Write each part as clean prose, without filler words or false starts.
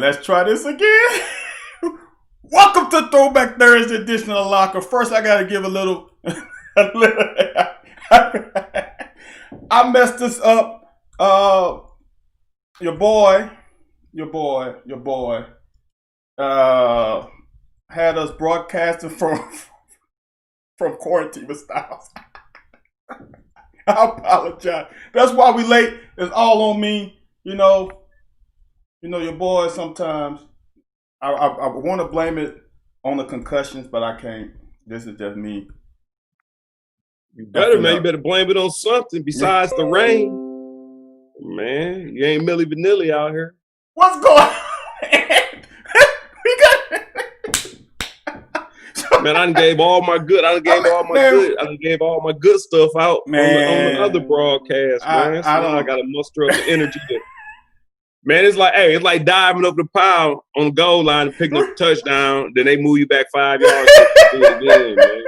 let's try this again. Welcome to Throwback Thursday edition of the Locker. First, I gotta give a little. I messed this up. Your boy, had us broadcasting from quarantine with Styles. I apologize. That's why we late. It's all on me. You know your boy sometimes. I want to blame it on the concussions, but I can't. This is just me. You better, man. You better blame it on something besides the rain. Man, you ain't Milli Vanilli out here. What's going on? Man, I done gave all my good stuff out on the other broadcast, man. I gotta muster up the energy to, man, it's like diving up the pile on the goal line and picking up a touchdown, then they move you back 5 yards to do it again, man.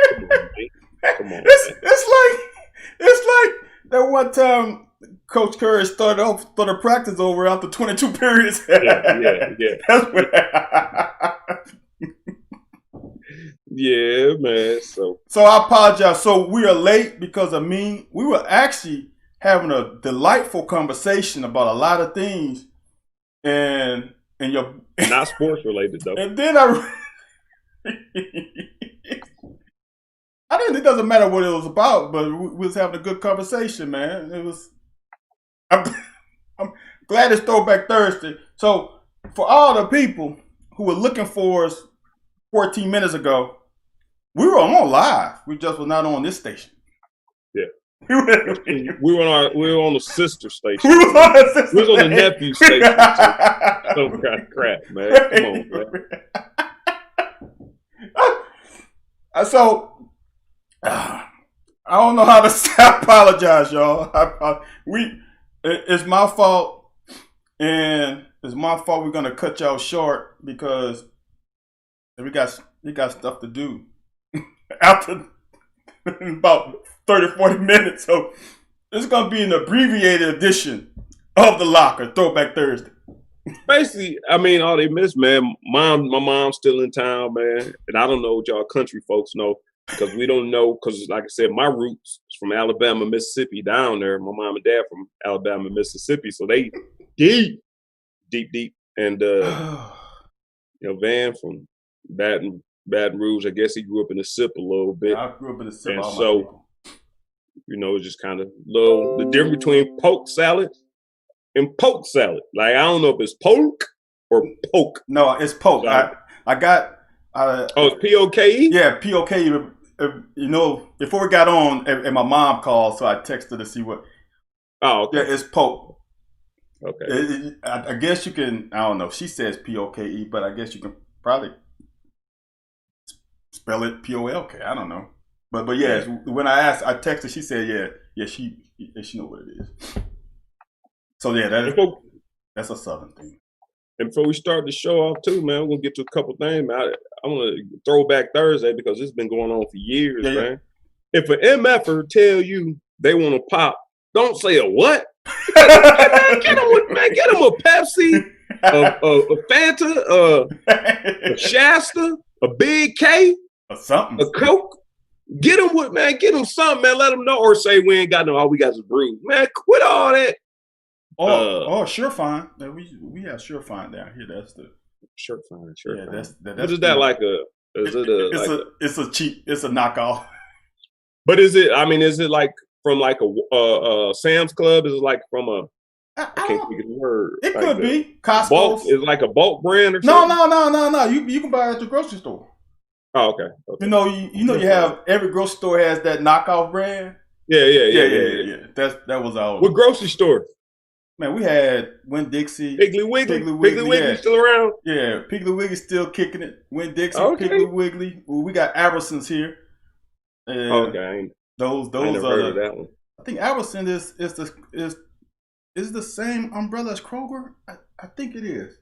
Come on, man. It's like that one time Coach Curry started the practice over after 22 periods. Yeah. That's what yeah, man. So I apologize. So we are late because of me. We were actually having a delightful conversation about a lot of things, and your not sports related though. And then it doesn't matter what it was about, but we was having a good conversation, man. It was. I'm glad it's Throwback Thursday. So for all the people who were looking for us 14 minutes ago, we were on live. We just were not on this station. Yeah. we were on the sister station. We was on the nephew station. Some kind of crap, man. Come on, man. So I don't know how to say. I apologize, y'all. It's my fault, and it's my fault. We're gonna cut y'all short because we got stuff to do after about 30-40 minutes. So it's gonna be an abbreviated edition of the Locker Throwback Thursday. Basically, I mean, all they miss, man. My mom's still in town, man, and I don't know what y'all country folks know. Because we don't know, because like I said, my roots is from Alabama, Mississippi, down there. My mom and dad from Alabama, Mississippi, so they deep. And Van from Baton Rouge, I guess he grew up in the SIP a little bit. I grew up in the SIP. And so, it's just kind of the difference between poke salad and poke salad. Like, I don't know if it's poke or poke. No, it's poke. So, I got. It's P-O-K-E? Yeah, P-O-K-E. Before we got on, and my mom called, so I texted to see what. Oh, okay. Yeah, it's poke. Okay. I guess you can, I don't know. She says P-O-K-E, but I guess you can probably spell it P-O-L-K. I don't know. But yeah, when I texted, she said, yeah, she know what it is. So yeah, that's a Southern thing. And before we start the show off too, man, we're gonna get to a couple things, man. I want to Throwback Thursday because it's been going on for years, man. If an MFer tell you they want to pop, don't say a what? Get them a Pepsi, a Fanta, a Shasta, a Big K, or something, a Coke. Get them something, man. Let them know, or say we ain't got no. All we got is brew, man. Quit all that. Sure fine. We have Sure Fine down here. That's the Sure Fine. Yeah, that's what is that like a? Is it a? It's a cheap. It's a knockoff. But is it? I mean, is it like from like a Sam's Club? Is it like from a? I can't think of the word. It like could be Costco. Is like a bulk brand or something? No. You can buy it at the grocery store. Oh, okay. You have every grocery store has that knockoff brand. Yeah. That was our. What grocery store? Man, we had Winn-Dixie. Piggly Wiggly still around? Yeah, Piggly Wiggly's still kicking it. Winn-Dixie, okay. Piggly Wiggly. Well, we got Albertsons here. Okay. Those I never heard of that one. I think Albertson is the same umbrella as Kroger. I think it is.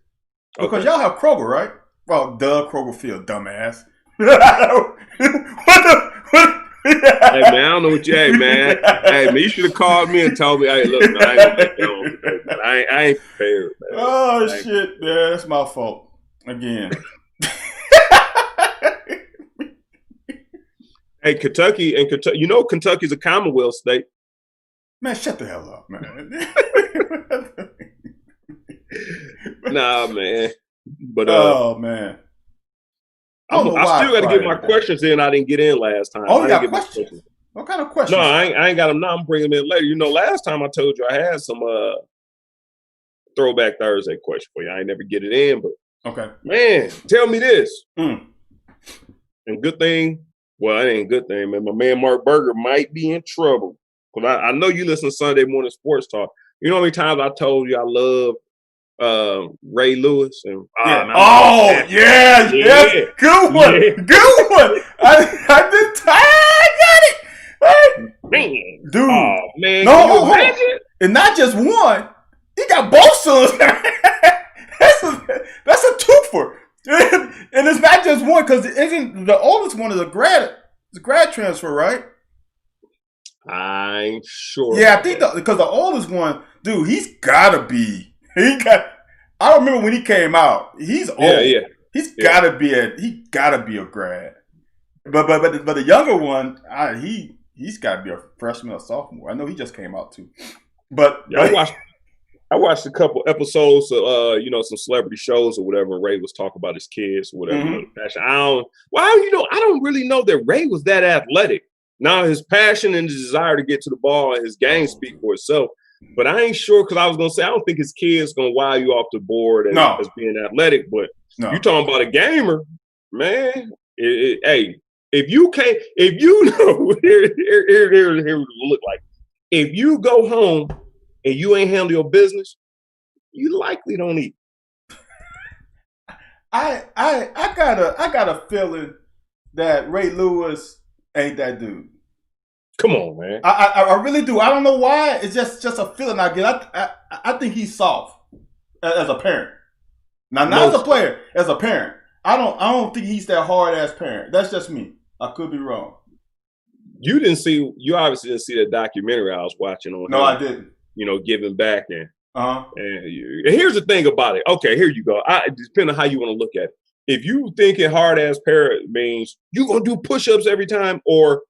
Because y'all have Kroger, right? Well, Kroger Field, dumbass. Hey man, I don't know what you. Hey man, you should have called me and told me. Hey, look, man, I ain't gonna make that on today, man. I ain't prepared, man. Oh shit, man, that's my fault again. Hey, Kentucky, you know Kentucky's a Commonwealth state. Man, shut the hell up, man. Nah, man. But oh man. I still got to get my questions in. I didn't get in last time. Oh, you got questions? What kind of questions? No, I ain't got them now. I'm bringing them in later. You know, last time I told you I had some Throwback Thursday question for you. I ain't never get it in, but okay. Man, tell me this. And good thing, well, it ain't a good thing, man. My man Mark Berger might be in trouble. Because I know you listen to Sunday Morning Sports Talk. You know how many times I told you I love Ray Lewis and yes, good one, good one. I got it, man, dude. Oh man, no, and not just one. He got both sons. that's a twofer, and it's not just one because isn't the oldest one is a grad transfer, right? I'm sure. Yeah, I think because the oldest one, dude, he's gotta be. I remember when he came out. He's old. Yeah. He's gotta be a grad. But the younger one, he's gotta be a freshman or sophomore. I know he just came out too. But I watched a couple episodes of some celebrity shows or whatever. Ray was talking about his kids or whatever. Passion. I don't really know that Ray was that athletic. Now his passion and his desire to get to the ball and his game speak for itself. But I ain't sure because I was gonna say I don't think his kid's gonna wow you off the board as being athletic. But you talking about a gamer, man. Hey, if you know, here's what it look like. If you go home and you ain't handle your business, you likely don't eat. I got a feeling that Ray Lewis ain't that dude. Come on, man. I really do. I don't know why. It's just a feeling I get. I think he's soft as a parent. Now, not as a player, as a parent. I don't think he's that hard ass parent. That's just me. I could be wrong. You obviously didn't see that documentary I was watching on. No, I didn't. Giving back and here's the thing about it. Okay, here you go. Depending on how you want to look at it. If you thinking hard ass parent means you gonna do push-ups every time, or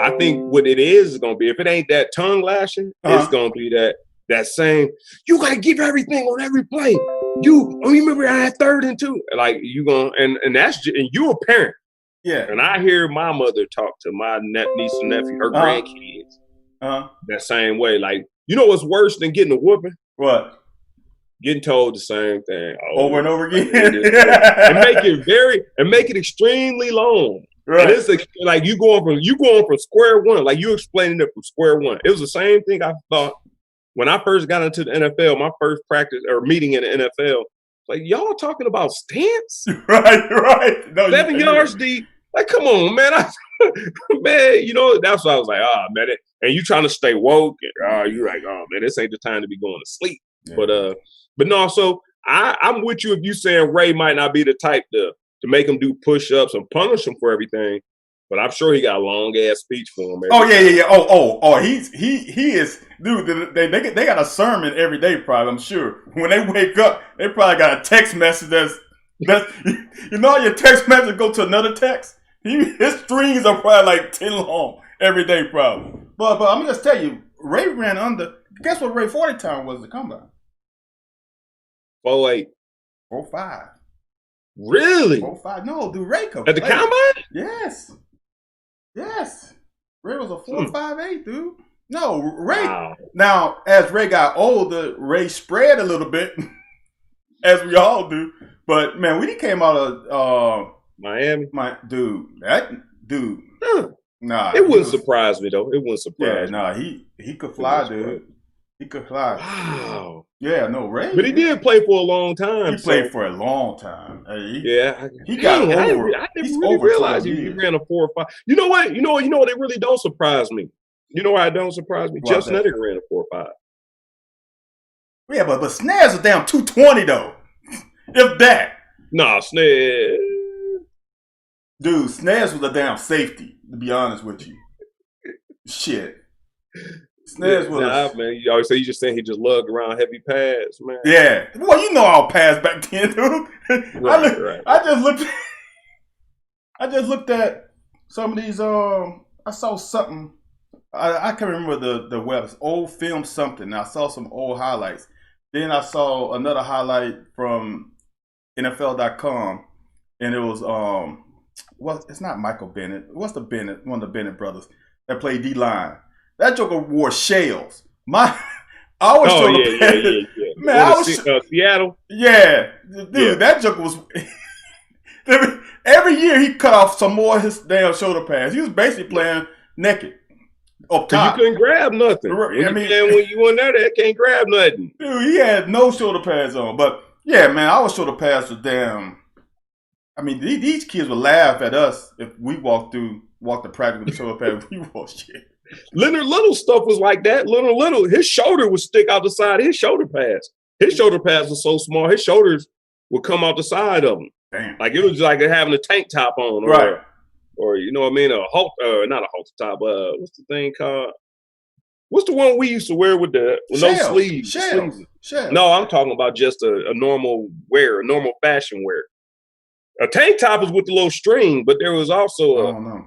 I think what it is going to be, if it ain't that tongue lashing, it's going to be that same, you got to give everything on every play. You remember I had 3rd and 2. Like you going and that's just, and you a parent. Yeah. And I hear my mother talk to my niece and nephew, her grandkids, that same way. Like, you know what's worse than getting a whooping? What? Getting told the same thing over and over again. and make it extremely long. Right. And it's like you going from square one, like you explaining it from square one. It was the same thing I thought when I first got into the NFL. My first practice or meeting in the NFL, like y'all talking about stance, right? No, 7 yards deep. Like, come on, man, man. That's why I was like, man, and you trying to stay woke, and you like, man, this ain't the time to be going to sleep. Yeah. But no, so I'm with you if you saying Ray might not be the type to make him do push-ups and punish him for everything, but I'm sure he got a long-ass speech for him. Yeah. Oh, he is, dude. They got a sermon every day, probably. I'm sure when they wake up, they probably got a text message that's your text message go to another text. His strings are probably like 10 long every day, probably. But I'm gonna just tell you, Ray ran under. Guess what Ray 40 time was to come by? 4.8. 4.5. Really? 4.5. No, dude, Ray could at the combine? Yes. Ray was a 4.58, dude. No, Ray. Wow. Now, as Ray got older, Ray spread a little bit, as we all do. But man, when he came out of Miami, that dude. Nah, it wouldn't surprise me though. It wouldn't surprise. Yeah, nah, he could fly, dude. He could fly. Wow. Yeah, no, Ray. But he did play for a long time. He played for a long time. He got over. I didn't really realize he ran a 4.5. You know what? You know what? It really don't surprise me. You know why it don't surprise me? Jeff Snedeker ran a 4.5. Yeah, but Snares a damn 220 though. If that. Nah, Snares. Dude, Snares was a damn safety, to be honest with you. Shit. Snez was nah, man. You always say you just saying he just lugged around heavy pads, man. Yeah. Well, you know I'll pass back then, dude. Right. I just looked at some of these. I saw something. I can't remember the web. Old film something. I saw some old highlights. Then I saw another highlight from NFL.com, and it was it's not Michael Bennett. What's the Bennett? One of the Bennett brothers that played D-line. That joker wore shells. I always showed yeah. Man, I was Seattle. Yeah, dude, that joker was. Every year he cut off some more of his damn shoulder pads. He was basically playing naked up top. You couldn't grab nothing. When you in there, can't grab nothing. Dude, he had no shoulder pads on. But yeah, man, our shoulder pads were damn. I mean, these kids would laugh at us if we walked the practice with the shoulder pads. We wore shit. Leonard Little stuff was like that. Leonard Little, his shoulder would stick out the side of his shoulder pads. His shoulder pads were so small, his shoulders would come out the side of them. Damn. Like it was like having a tank top on, right? Or you know what I mean? Not a halter top. What's the thing called? What's the one we used to wear with no sleeves? Shells. No, I'm talking about just a normal wear, a normal fashion wear. A tank top is with the little string, but there was also I don't know.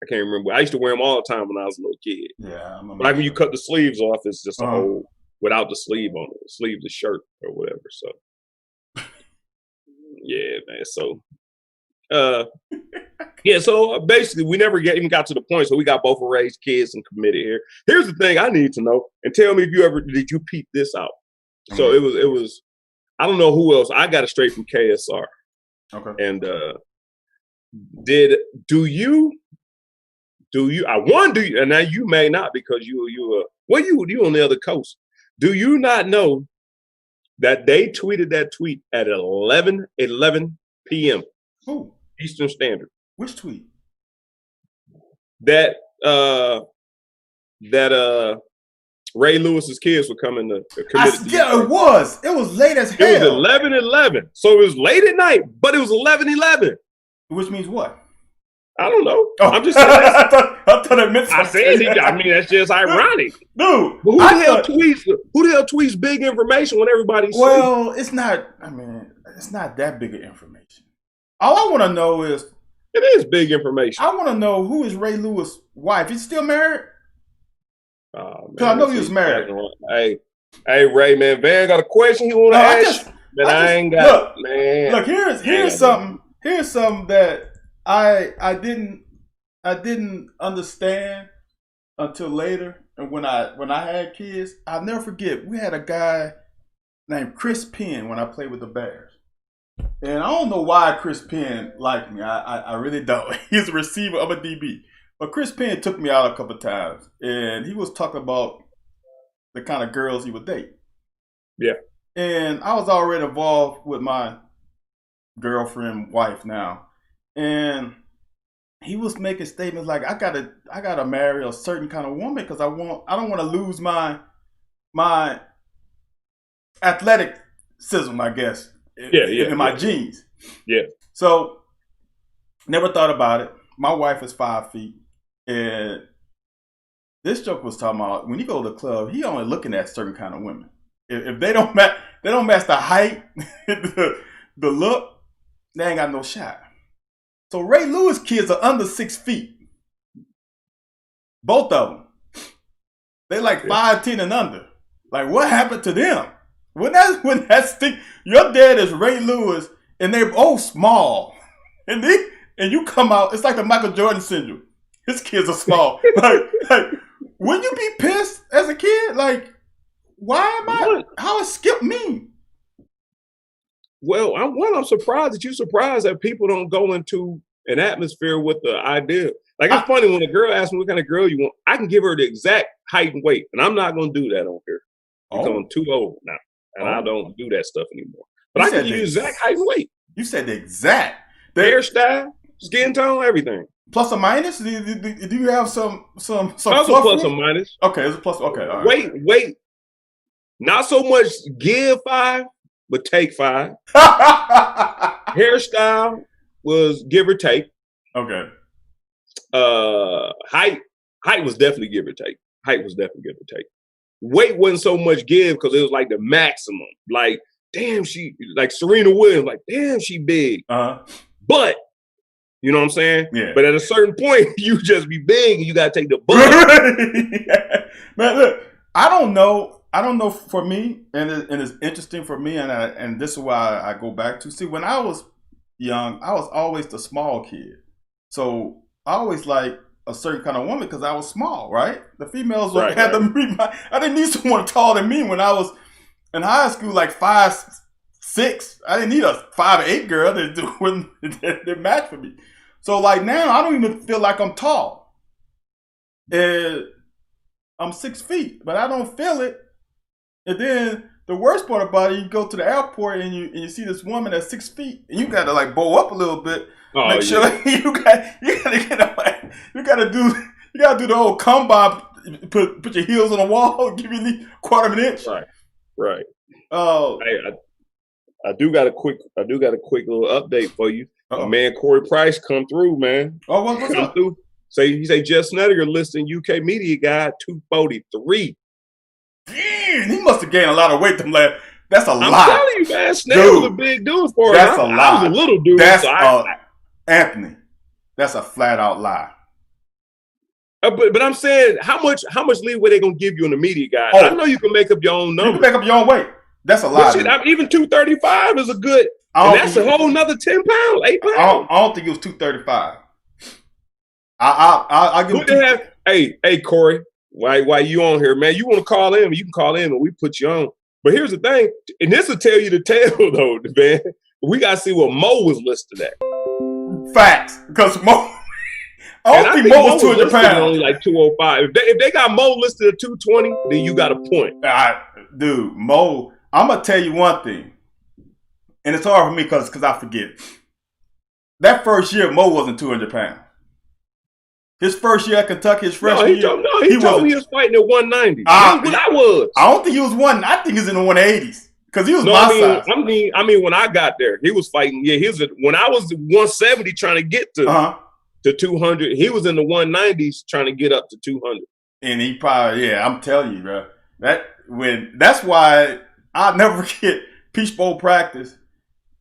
I can't remember. I used to wear them all the time when I was a little kid. Yeah, like when you cut the sleeves off, it's just a whole without the sleeve on it. Sleeve the shirt or whatever. So yeah, man. So yeah. So basically, we never even got to the point. So we got both raised kids and committed here. Here's the thing I need to know, and tell me if did you peep this out? So it was. I don't know who else. I got it straight from KSR. Okay. And do you? And now you may not because you on the other coast. Do you not know that they tweeted that tweet at 11 p.m. Who? Eastern Standard? Which tweet? That Ray Lewis's kids were coming to commit. Yeah, it was. It was late as hell. It was 11:11. So it was late at night, but it was 11:11. Which means what? I don't know. Oh. I'm just saying. I thought it meant something. I said I mean, that's just ironic. Dude. But who the hell tweets big information when everybody's Well, it's not, I mean, it's not that big of information. All I want to know is. It is big information. I want to know who is Ray Lewis' wife. He's still married? Oh, I know he was married. Hey, Ray, man. Van got a question he want to ask. I ain't got look, man. Look, here's something. Here's something that I didn't understand until later. And when I had kids, I'll never forget. We had a guy named Chris Penn when I played with the Bears. And I don't know why Chris Penn liked me. I really don't. He's a receiver of a DB. But Chris Penn took me out a couple of times, and he was talking about the kind of girls he would date. Yeah. And I was already involved with my girlfriend, wife now. And he was making statements like, I gotta marry a certain kind of woman because I don't want to lose my athleticism, I guess. In my genes. Yeah. So never thought about it. My wife is 5 feet. And this joke was talking about when you go to the club, he only looking at certain kind of women. If they don't match the height, the look, they ain't got no shot. So Ray Lewis kids are under 6 feet. Both of them. They like 5'10" and under. Like what happened to them? When that stick, your dad is Ray Lewis and they're both small. And you come out, it's like the Michael Jordan syndrome. His kids are small. like, wouldn't you be pissed as a kid? Like, how is Skip me? Well, I'm surprised that you're surprised that people don't go into an atmosphere with the idea. Like, it's funny when a girl asks me what kind of girl you want, I can give her the exact height and weight, and I'm not going to do that on here because I'm too old now, and I don't do that stuff anymore. But I can give you the exact height and weight. You said the exact. The hairstyle, skin tone, everything. Plus or minus? Do you have some Also plus or minus. Okay, it's a plus. Okay, all right. Wait. Not so much give 5, but take 5. Hairstyle was give or take. Okay. Height Height was definitely give or take. Weight wasn't so much give because it was like the maximum. Like, damn, like Serena Williams, like, damn, she big. But, you know what I'm saying? Yeah. But at a certain point, you just be big and you got to take the butt. Man, look, I don't know for me, and it's interesting for me, and this is why I go back to. See, when I was young, I was always the small kid. So I always like a certain kind of woman because I was small, right? The females had to meet I didn't need someone taller than me when I was in high school, like 5'6". I didn't need a 5'8" girl that match for me. So like now, I don't even feel like I'm tall. I'm 6 feet, but I don't feel it. And then the worst part about it, you go to the airport and you see this woman that's 6 feet, and you got to like bow up a little bit. Make sure you gotta do the whole combine. Put your heels on the wall, give you the quarter of an inch. Right. I do got a quick little update for you. My man Corey Price come through, man. Oh, what's up? Through. He say Jeff Snedeker listing UK media guy 243. Damn, he must have gained a lot of weight. That's a lot. I'm telling you, man, Snedeker was a big dude for us. That's a lie. I was a little dude. That's Anthony. That's a flat out lie. But I'm saying, how much leeway they gonna give you in the media guy? I know you can make up your own number. You can make up your own weight. That's a lie. Even 235 is a good. And that's a whole nother 10 pounds, 8 pounds. I don't think it was 235. I'll give him. Hey, Corey, why you on here, man? You want to call in? You can call in, and we put you on. But here's the thing, and this will tell you the tale, though, man. We gotta see what Mo was listed at. Facts, because Mo. I don't think Mo was 200 pounds. Only like 205. If they got Mo listed at 220, then you got a point. Dude, Mo. I'm gonna tell you one thing, and it's hard for me because I forget. That first year, Mo wasn't 200 pounds. His first year at Kentucky, his freshman year. He told me he was fighting at 190. That's what I was. I don't think he was I think he was in the 180s because he was my size. I mean, when I got there, he was fighting. Yeah, when I was 170 trying to get to 200, he was in the 190s trying to get up to 200. And he probably, I'm telling you, bro. That's why I'll never forget Peach Bowl practice.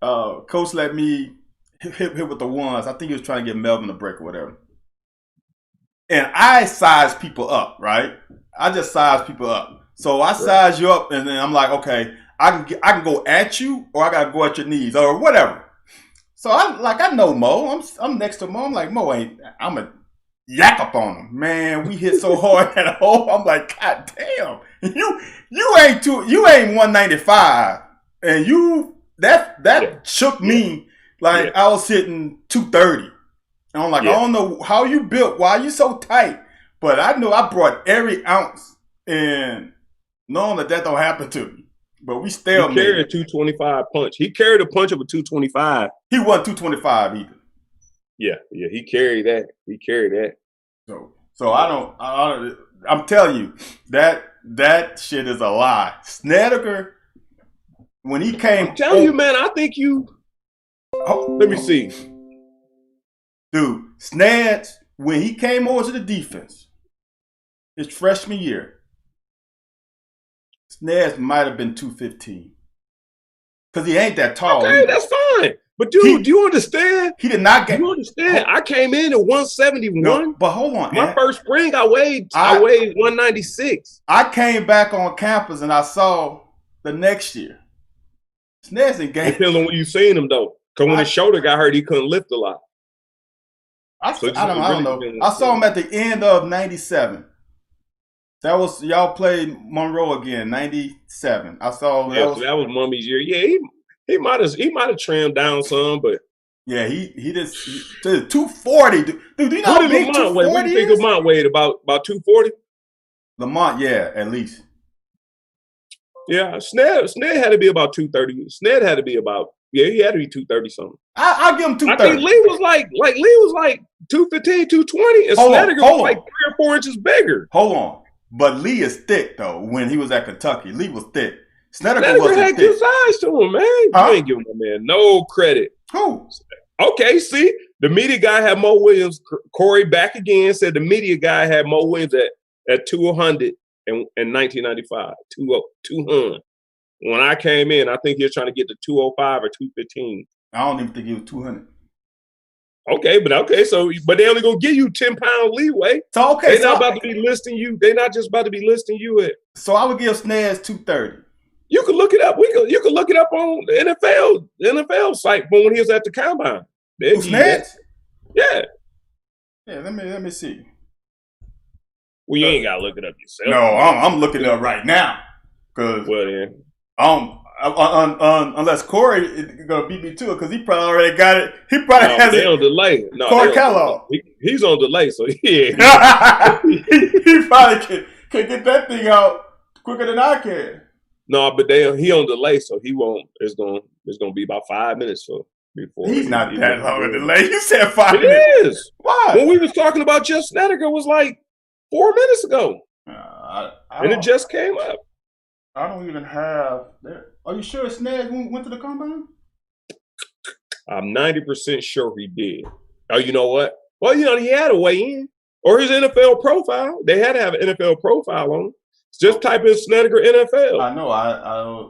Coach let me hit with the ones. I think he was trying to get Melvin a break or whatever. And I size people up, right? I just size people up. So I size you up, and then I'm like, okay, I can go at you, or I gotta go at your knees, or whatever. So I know Mo. I'm next to Mo. I'm like, Mo I'm a yak up on him. Man, we hit so hard at hole. I'm like, God damn, you ain't 195, and that shook me like I was hitting 230. And I'm like, I don't know how you built. Why are you so tight? But I know I brought every ounce, and knowing that don't happen to me. But we still carried a 225 punch. He carried a punch of a 225. He wasn't 225 either. Yeah, he carried that. So I'm telling you that shit is a lie. Snedeker, when he came, I'm telling you, man, I think you. Let me see. Dude, Sneds, when he came over to the defense, his freshman year, Sneds might have been 215. Because he ain't that tall. Okay, that's fine. But dude, do you understand? He did not get. You understand? I came in at 171. No, but hold on. My first spring, I weighed 196. I came back on campus and I saw the next year. Sneds in game. Depends on what you seen him though. Because when his shoulder got hurt, he couldn't lift a lot. I don't know. I saw him at the end of 97. That was y'all played Monroe again, 97. I saw that was Mummy's year. Yeah, he might have trimmed down some, but yeah, he just 240. Dude, do you know how big 240 What do you think Lamont weighed? About 240? Lamont, yeah, at least. Yeah, Sned had to be about 230. Sned had to be about he had to be 230 something. I'll give him 230. I think Lee was like 215, 220, and Snedeker was like 3 or 4 inches bigger. Hold on. But Lee is thick though. When he was at Kentucky, Lee was thick. Snedeker had good size to him, man. You ain't giving my man no credit. Who? Okay, see, The media guy had Mo Williams. Corey back again said the media guy had Mo Williams at 200 in 1995. 200. When I came in, I think he was trying to get to 205 or 215. I don't even think he was 200. But they only gonna give you 10-pound leeway. So they're not about to be listing you. They're not just about to be listing you at. So I would give Snaz 230. You can look it up. You can look it up on the NFL site when he was at the combine. Snaz? Yeah. Yeah. Let me see. Well, you ain't gotta look it up yourself. No, I'm looking it up right now. Cause unless Corey is gonna beat me to it, because he probably already got it. He probably has it on delay. Corey Kellogg. He's on delay, so yeah. he probably can get that thing out quicker than I can. No, but he on delay, so he won't. It's gonna be about 5 minutes before. He's not that long a delay. You said 5 minutes. It is. Why? When we was talking about Jeff Snedeker was like 4 minutes ago, and it just came up. I don't even have. Are you sure Snaz went to the combine? I'm 90% sure he did. Oh, you know what? Well, he had a weigh in or his NFL profile. They had to have an NFL profile on him. Just type in Snedeker NFL. I know.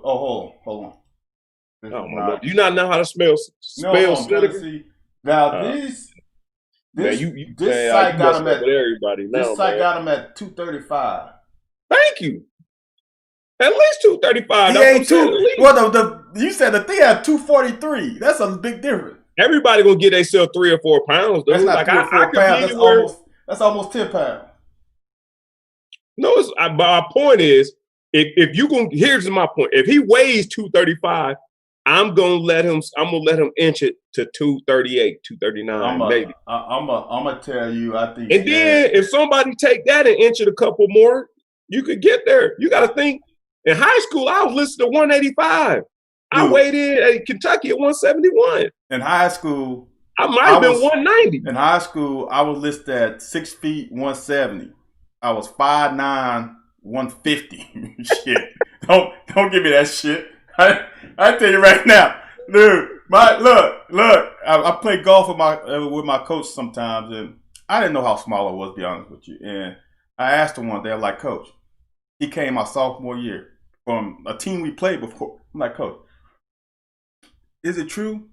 Hold on. Oh my God! Do you not know how to spell Snedeker? See, now this site got him at everybody. This site got him at 235. Thank you. At least 235. He ain't two. Well, you said the thing had 243. That's a big difference. Everybody gonna get themselves 3 or 4 pounds. Though. That's not 3 or 4 pounds. That's almost 10 pounds. No, my point is, if you going here's my point. If he weighs 235, I'm gonna let him inch it to 238, 239, maybe. I'm gonna tell you, I think. And then if somebody take that and inch it a couple more, you could get there. You got to think. In high school, I was listed at 185. I weighed in at Kentucky at 171. In high school, I might have been 190. In high school, I was listed at 6 feet 170. I was 5'9", 150. Shit. Don't give me that shit. I tell you right now, dude. Look. I play golf with my coach sometimes, and I didn't know how small I was, to be honest with you. And I asked him one day, I'm like, Coach. He came my sophomore year from a team we played before. I'm like, Coach, is it true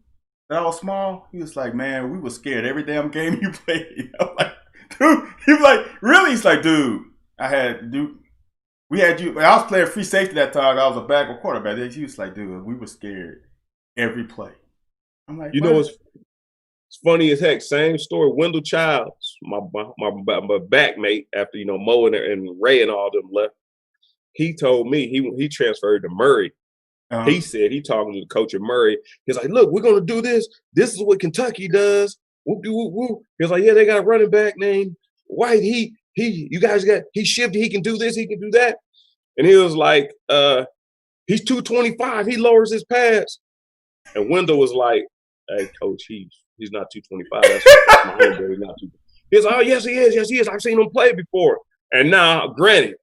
that I was small? He was like, man, we were scared every damn game you played. I'm like, dude. He was like, really? He's like, dude, we had you. I was playing free safety that time. I was a backup quarterback. He was like, dude, we were scared every play. I'm like, it's funny as heck. Same story. Wendell Childs, my backmate after Mo and Ray and all them left. He told me he transferred to Murray. Uh-huh. He said he talking to the coach at Murray. He's like, look, we're gonna do this. This is what Kentucky does. Whoop, whoop, whoop. He was like, yeah, they got a running back named White. He shifted. He can do this. He can do that. And he was like, he's 225. He lowers his pass. And Wendell was like, hey, coach, he's not 225. That's my homeboy. He's not 225. He's like, oh, yes, he is. Yes, he is. I've seen him play before. And now, granted,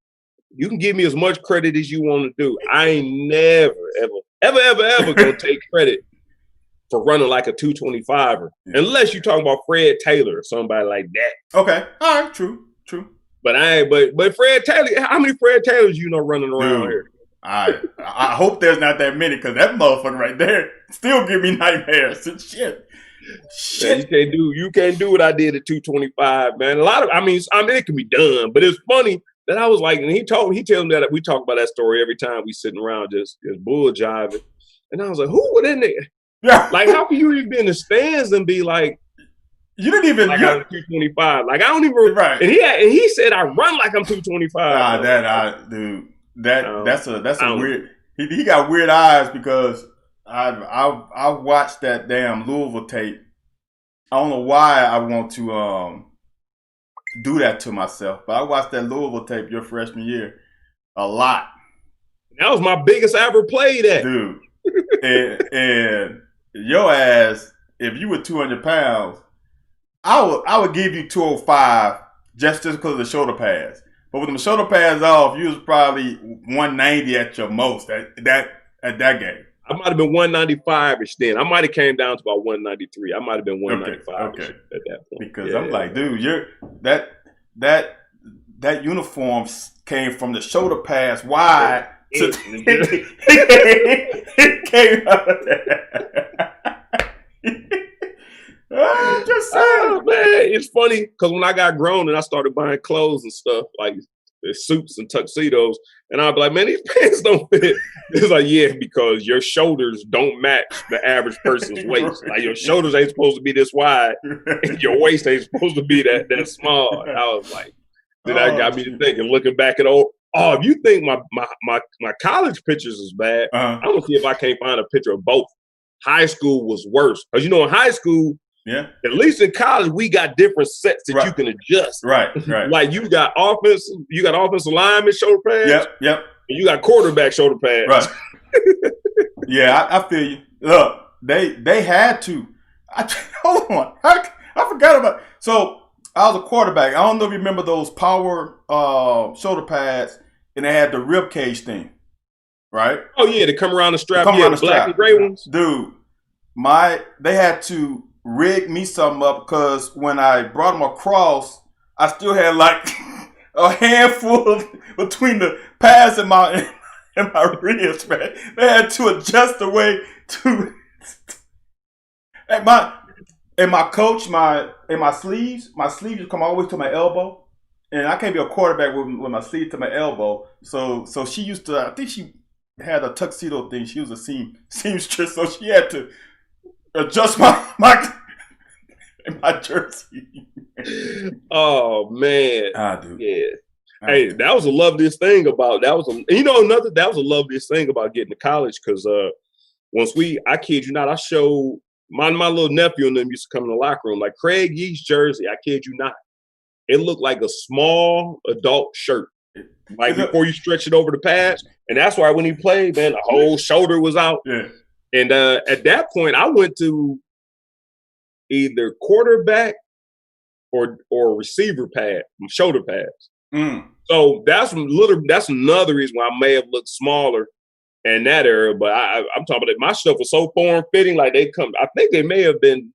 you can give me as much credit as you want to do. I ain't never, ever going to take credit for running like a 225er. Unless you're talking about Fred Taylor or somebody like that. Okay. All right. True. But Fred Taylor, how many Fred Taylors you know running around here? I hope there's not that many, because that motherfucker right there still give me nightmares and shit. Yeah, you can't do what I did at 225, man. It can be done, but it's funny that I was like, and he tells me that we talk about that story every time we sitting around just bull jiving. And I was like, who would in there? Yeah. Like, how can you even be in the stands and be like, you didn't even like I'm 225? Like, I don't even right. And he said I run like I'm 225. That's a weird. He got weird eyes, because I watched that damn Louisville tape. I don't know why I want to do that to myself, but I watched that Louisville tape your freshman year a lot. That was my biggest I ever played at, dude. and your ass, if you were 200 pounds, I would give you 205 just because of the shoulder pads. But with the shoulder pads off, you was probably 190 at your most at that game. I might have been 195-ish then. I might have came down to about 193. I might have been 195 okay. at that point. Because I'm like, dude, that uniform came from the shoulder pads wide to it came out of that. I'm just saying. Oh, man, it's funny because when I got grown and I started buying clothes and stuff like suits and tuxedos, and I'd be like, man, these pants don't fit. It's like, yeah, because your shoulders don't match the average person's waist. Like your shoulders ain't supposed to be this wide, and your waist ain't supposed to be that small. And I was like, then that got me to thinking, looking back at if you think my college pictures is bad, I'm gonna see if I can't find a picture of both. High school was worse because in high school. Yeah. At least in college, we got different sets that you can adjust. Right. Like you got offensive lineman shoulder pads. Yep. And you got quarterback shoulder pads. Right. Yeah, I feel you. Look, they had to. Hold on. I forgot about. So I was a quarterback. I don't know if you remember those power shoulder pads, and they had the rib cage thing, right? Oh yeah, they come around the strap. The black and gray ones. Dude, they had to rig me something up because when I brought them across, I still had like a handful between the pads and my ribs, man. They had to adjust the way to and my coach, my sleeves just come all the way to my elbow. And I can't be a quarterback with my sleeve to my elbow. So she used to, I think she had a tuxedo thing. She was a seamstress, so she had to adjust my jersey. Oh man, dude. Yeah. Hey, that was the loveliest thing about that was a loveliest thing about getting to college because I kid you not, I showed my little nephew and them used to come in the locker room like Craig Yee's jersey. I kid you not, it looked like a small adult shirt. Like before you stretch it over the pads, and that's why when he played, man, the whole shoulder was out. Yeah. And at that point, I went to either quarterback or receiver pad, shoulder pads. So that's another reason why I may have looked smaller in that era. But I'm talking about my stuff was so form fitting, like I think they may have been.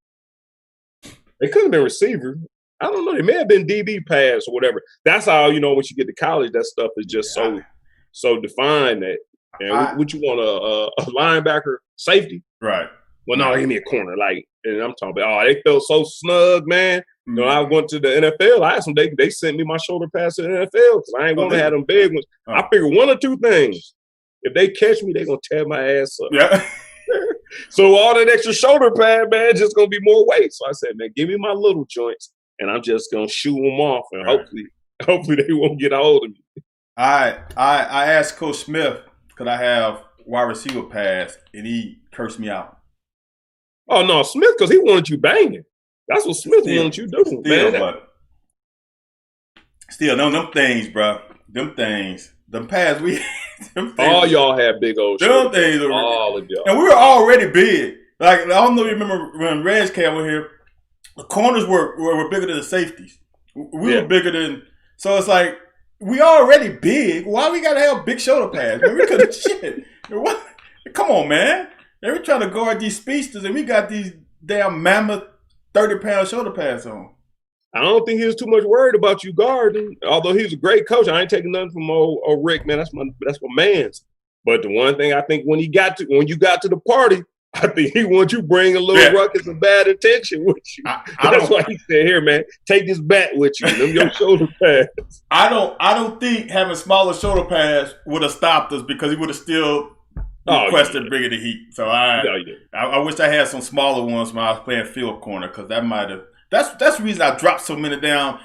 They couldn't have been receiver. I don't know. They may have been DB pads or whatever. That's how once you get to college, that stuff is just so defined that. And what you want a linebacker, safety? Right. Well, no, give me a corner. Like, and I'm talking about, they felt so snug, man. Mm-hmm. I went to the NFL. I asked them, they sent me my shoulder pads to the NFL because I ain't want to have them big ones. I figured one or two things. If they catch me, they're going to tear my ass up. Yeah. So all that extra shoulder pad, man, just going to be more weight. So I said, man, give me my little joints, and I'm just going to shoot them off, and hopefully they won't get a hold of me. I asked Coach Smith, could I have wide receiver pads, and he cursed me out. Oh, no, Smith, because he wanted you banging. That's what Smith wanted you doing, man. Still, them things, bro. Them pads we all y'all had big old them things. All of y'all. And we were already big. Like, I don't know if you remember when Reg came over here, the corners were bigger than the safeties. We were bigger than, so it's like, we already big. Why we gotta have big shoulder pads? Man, we couldn't shit. What? Come on, man. They were trying to guard these speedsters, and we got these damn mammoth 30-pound shoulder pads on. I don't think he was too much worried about you guarding. Although he was a great coach, I ain't taking nothing from old Rick, man. That's my man's. But the one thing I think when you got to the party, I think he wants you bring a little ruckus and bad attention with you. That's why he said, "Here, man, take this bat with you. Them your shoulder pads." I don't think having smaller shoulder pads would have stopped us because he would have still requested bigger the heat. So I wish I had some smaller ones when I was playing field corner because that might have. That's the reason I dropped so many down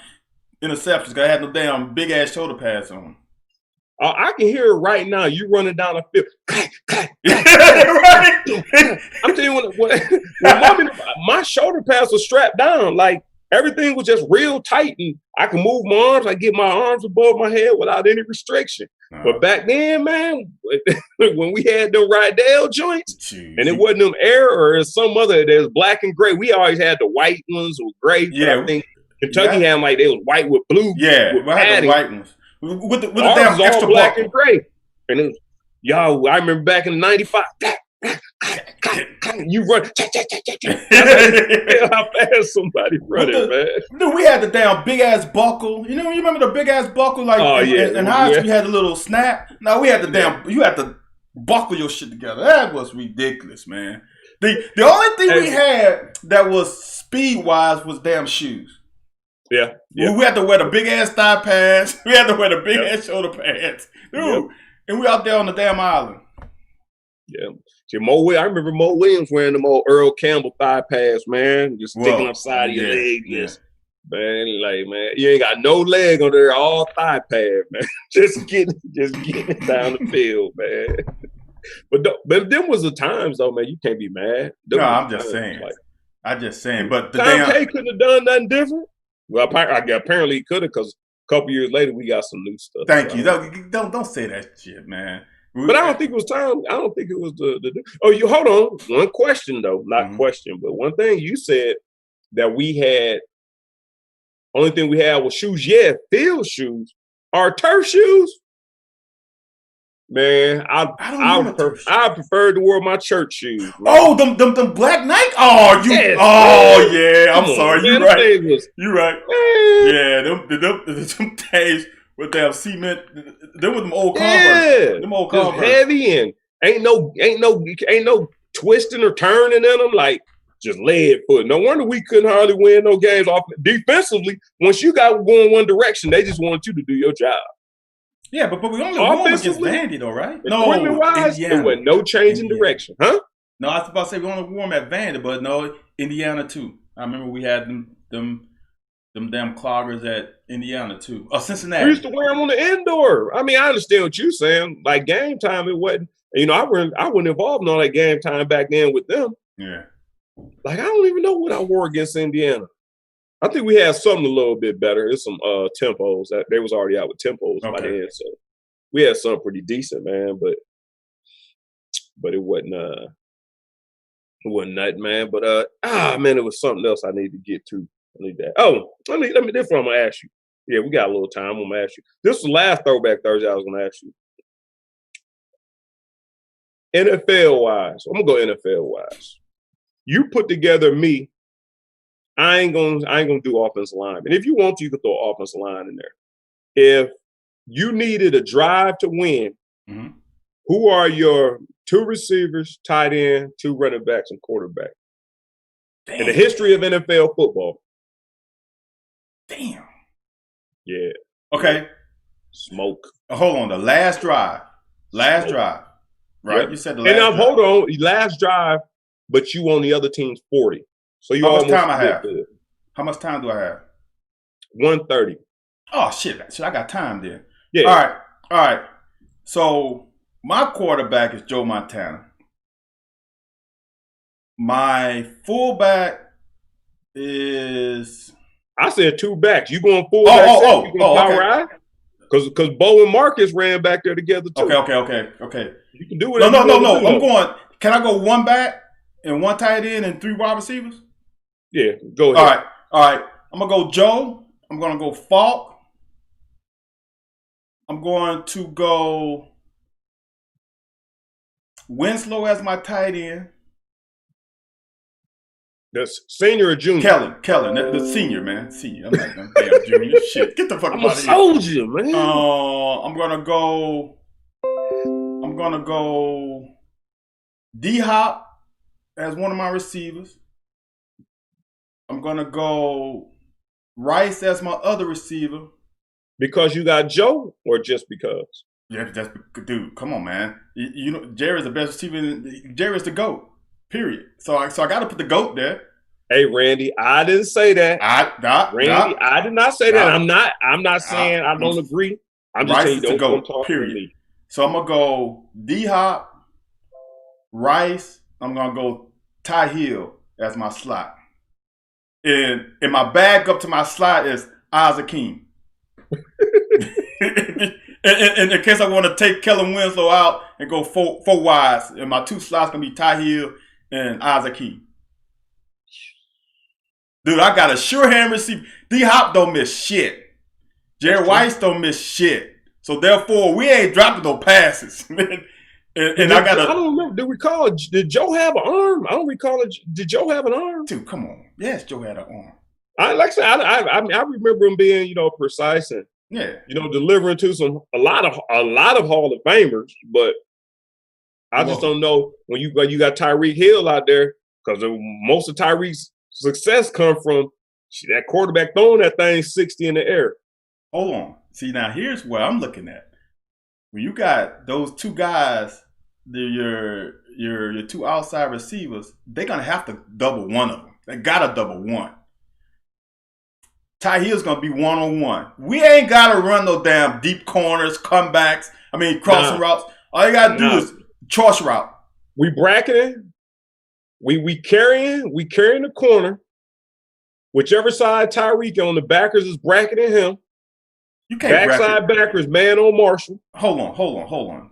interceptions because I had no damn big ass shoulder pads on. I can hear it right now. You running down the field. I'm telling you, when my shoulder pads were strapped down, like everything was just real tight, and I can move my arms. I get my arms above my head without any restriction. But back then, man, when we had them Rydell joints, and it wasn't them air or some other, there's black and gray. We always had the white ones with gray. Yeah, I think Kentucky had them like they was white with blue. Yeah, we had the white ones. With the damn extra black and gray. And it was, I remember back in '95, You run. That's how fast somebody running, man. Dude, we had the damn big ass buckle. You remember the big ass buckle? Like in high school, you had a little snap. No, we had the damn. You had to buckle your shit together. That was ridiculous, man. The only thing we had that was speed wise was damn shoes. Yeah. We had to wear the big ass thigh pads. We had to wear the big ass shoulder pads, dude. And we out there on the damn island. Yeah. See, I remember Mo Williams wearing them old Earl Campbell thigh pads, man. Just sticking upside of your leg. Just, man, like, man, you ain't got no leg on there, all thigh pad, man. just getting it down the field, man. But them was the times, though, man. You can't be mad. I'm just saying. But the Tom K couldn't have done nothing different. Well, apparently he could have, because a couple years later we got some new stuff. Thank you. Don't say that shit, man. But I don't think it was time. I don't think it was the. Oh, you hold on. One question though, not question, but one thing you said that we had. Only thing we had was shoes. Yeah, field shoes. Our turf shoes. Man, I preferred to wear my church shoes. Man. Oh, them black Nike. Oh, you. Yes, oh, yeah. I'm sorry. You're right. You're right. Yeah, them days. With that cement, them with them old Converse. Them old Converse. Heavy and ain't no twisting or turning in them, like just lead foot. No wonder we couldn't hardly win no games off defensively. Once you got going one direction, they just wanted you to do your job. Yeah, but we only won against Vandy though, right? No, wise, there was no change in direction, huh? No, I was about to say we only won at Vandy, but no, Indiana too. I remember we had them damn cloggers at Indiana too. Oh, Cincinnati. We used to wear them on the indoor. I mean, I understand what you're saying. Like game time, it wasn't. I wasn't involved in all that game time back then with them. Yeah. Like I don't even know what I wore against Indiana. I think we had something a little bit better. There's some tempos that they was already out with tempos by then, so we had something pretty decent, man. But it wasn't nothing, man. But man, it was something else I need to get to. I need that. Oh, let me. This is what I'm gonna ask you. Yeah, we got a little time. I'm gonna ask you. This was the last Throwback Thursday I was gonna ask you. NFL wise, I'm gonna go NFL wise. You put together me. I ain't gonna do offensive line. And if you want to, you can throw offensive line in there. If you needed a drive to win, who are your 2 receivers, tight end, 2 running backs, and quarterback? Damn. In the history of NFL football. Damn. Yeah. Okay. Smoke. Hold on. The last drive. Last drive. Right? Yep. You said the last drive. Hold on. Last drive, but you on the other team's 40. So you How much time I have? How much time do I have? 1:30. Oh, shit. I got time there. Yeah. All right. So my quarterback is Joe Montana. My fullback is... I said 2 backs. You going fullback? Okay. Because Bo and Marcus ran back there together too. Okay. You can do it. No. I'm going. Can I go 1 back and 1 tight end and 3 wide receivers? Yeah, go ahead. All right. I'm gonna go Joe. I'm gonna go Falk. I'm going to go Winslow as my tight end. That's senior or junior? Kellen, the senior, man. Senior. I'm like, damn junior. Shit. Get the fuck out of here. I'm a soldier, man. I'm gonna go D-Hop as one of my receivers. I'm gonna go Rice as my other receiver. Because you got Joe, or just because? Yeah, dude. Come on, man. You know Jerry's the best receiver. Jerry's the GOAT. Period. So I got to put the GOAT there. Hey, Randy, I didn't say that. Randy, I did not say that. I'm not saying I don't agree. I'm just saying don't come talk to me. So I'm gonna go D-Hop, Rice. I'm gonna go Ty Hill as my slot. And my bag up to my slot is Isaac King. And in case I want to take Kellen Winslow out and go four wides, and my 2 slots gonna be Ty Hill and Isaac King. Dude, I got a sure hand receiver. D-Hop don't miss shit. Jerry Weiss don't miss shit. So therefore, we ain't dropping no passes. And And I don't remember. Do we call it? Did Joe have an arm? I don't recall it. Did Joe have an arm? Dude, come on. Yes, Joe had an arm. I remember him being, precise and delivering to a lot of Hall of Famers, but I just don't know when you got Tyreek Hill out there, because most of Tyreek's success come from that quarterback throwing that thing 60 in the air. Hold on. See, now here's what I'm looking at. When you got those two guys, your two outside receivers, they're gonna have to double one of them. They gotta double one. Ty Hill's gonna be 1-on-1. We ain't gotta run no damn deep corners, comebacks. I mean crossing routes. All you gotta do is choice route. We bracketing. We carrying the corner. Whichever side Tyreek on, the backers is bracketing him. You can't backside backers, man on Marshall. Hold on.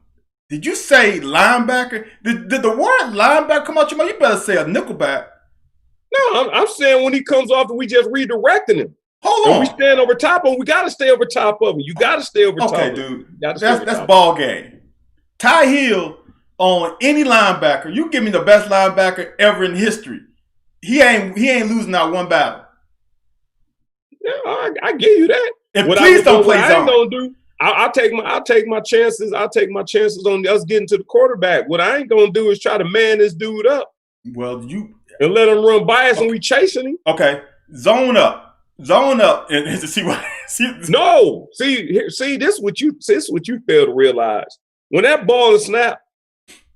Did you say linebacker? Did the word linebacker come out your mouth? You better say a nickelback. No, I'm saying when he comes off, we just redirecting him. Hold on. We stand over top of him. We got to stay over top of him. You got to stay over top of him. Okay, dude. That's ball game. Ty Hill on any linebacker. You give me the best linebacker ever in history. He ain't losing out one battle. Yeah, I give you that. And please don't play zone. I ain't gonna do. I'll take my chances. I'll take my chances on us getting to the quarterback. What I ain't gonna do is try to man this dude up. Well, and let him run by us and we chasing him. Okay, zone up, and see what. No, see, this is what you fail to realize. When that ball is snapped,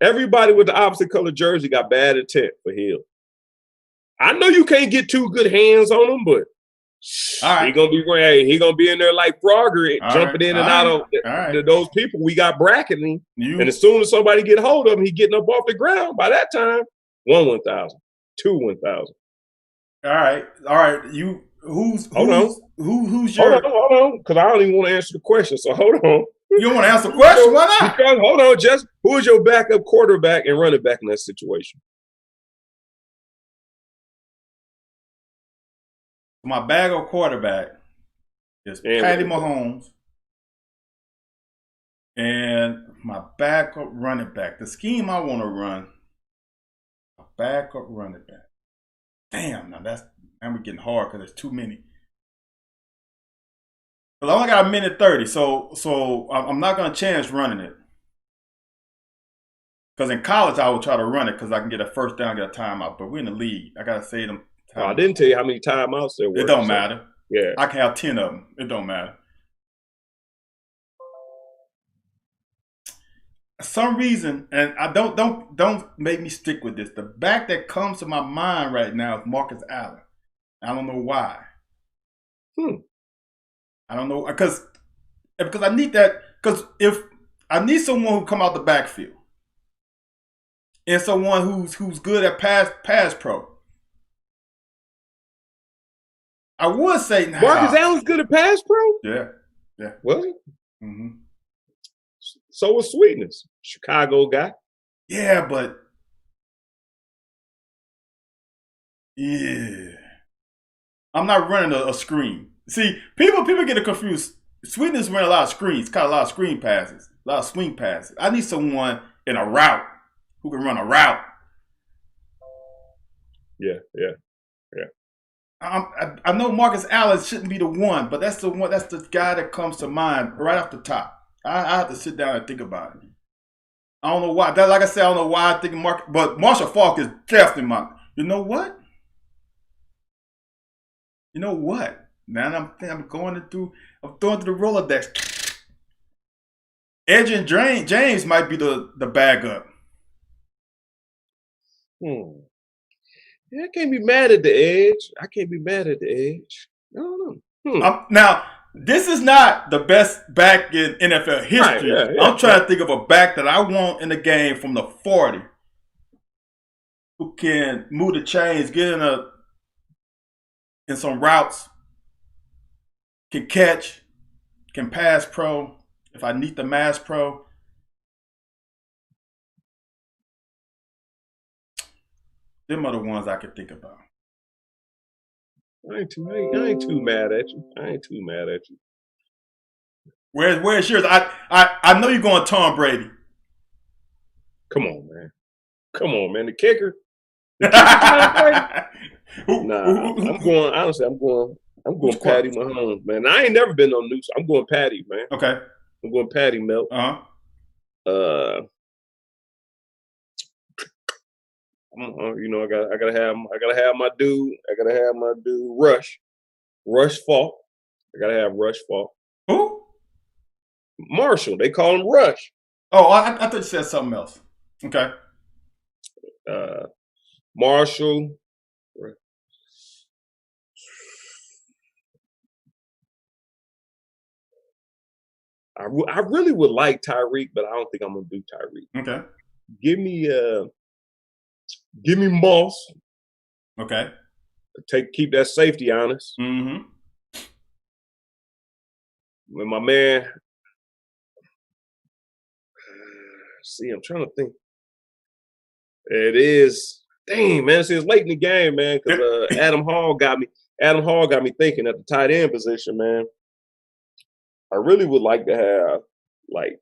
everybody with the opposite color jersey got bad intent for Hill. I know you can't get too good hands on him, but he gonna be in there like Frogger, jumping in and out of those people. We got bracketing, and as soon as somebody get hold of him, he getting up off the ground. By that time, 1,000, 2,000. All right. Who's your? Hold on, because I don't even want to answer the question. So hold on. You don't want to answer the question? Why not? Because, hold on, Jess. Who is your backup quarterback and running back in that situation? My backup quarterback is Patty Mahomes, and my backup running back. The scheme I want to run, a backup running back. Damn, now we're getting hard because there's too many. But I only got 1:30, so I'm not gonna chance running it. Because in college I would try to run it because I can get a first down, get a timeout. But we're in the league. I gotta save them. I didn't tell you how many timeouts there were. It don't matter. Yeah, I can have 10 of them. It don't matter. For some reason, and I don't make me stick with this. The back that comes to my mind right now is Marcus Allen. I don't know why. I don't know because I need that. Because if I need someone who come out the backfield and someone who's good at pass pro. I would say Marcus Allen's good at pass pro. Yeah. Was he? Mm-hmm. So was Sweetness, Chicago guy. Yeah, but I'm not running a screen. See, people get it confused. Sweetness ran a lot of screens, caught a lot of screen passes, a lot of swing passes. I need someone in a route who can run a route. Yeah. I know Marcus Allen shouldn't be the one, but that's the one. That's the guy that comes to mind right off the top. I have to sit down and think about it. I don't know why. Like I said, I don't know why I think but Marshall Faulk is definitely my. You know what? Now I'm going through the Rolodex. Edgerrin James might be the backup. I can't be mad at the edge. No. Now, this is not the best back in NFL history. Right, I'm trying to think of a back that I want in the game from the 40 who can move the chains, get in some routes, can catch, can pass pro. If I need the mass pro. Them are the ones I could think about. I ain't too mad at you. Where's yours? I know you're going Tom Brady. Come on, man. Come on, man. The kicker trying to play? Nah, I'm going. Honestly, I'm going Patty Mahomes, man. I ain't never been on news. I'm going Patty, man. Okay. I'm going Patty Melt. You know, I gotta have my dude. I gotta have my dude Rush Falk. I gotta have Rush Falk. Who? Marshall. They call him Rush. Oh, I thought you said something else. Okay. Marshall. I really would like Tyreek, but I don't think I'm gonna do Tyreek. Okay. Give me Moss. Okay. Keep that safety honest. Mm-hmm. With my man. See, I'm trying to think. It is. Dang, man. See, it's late in the game, man, because Adam Hall got me thinking at the tight end position, man. I really would like to have like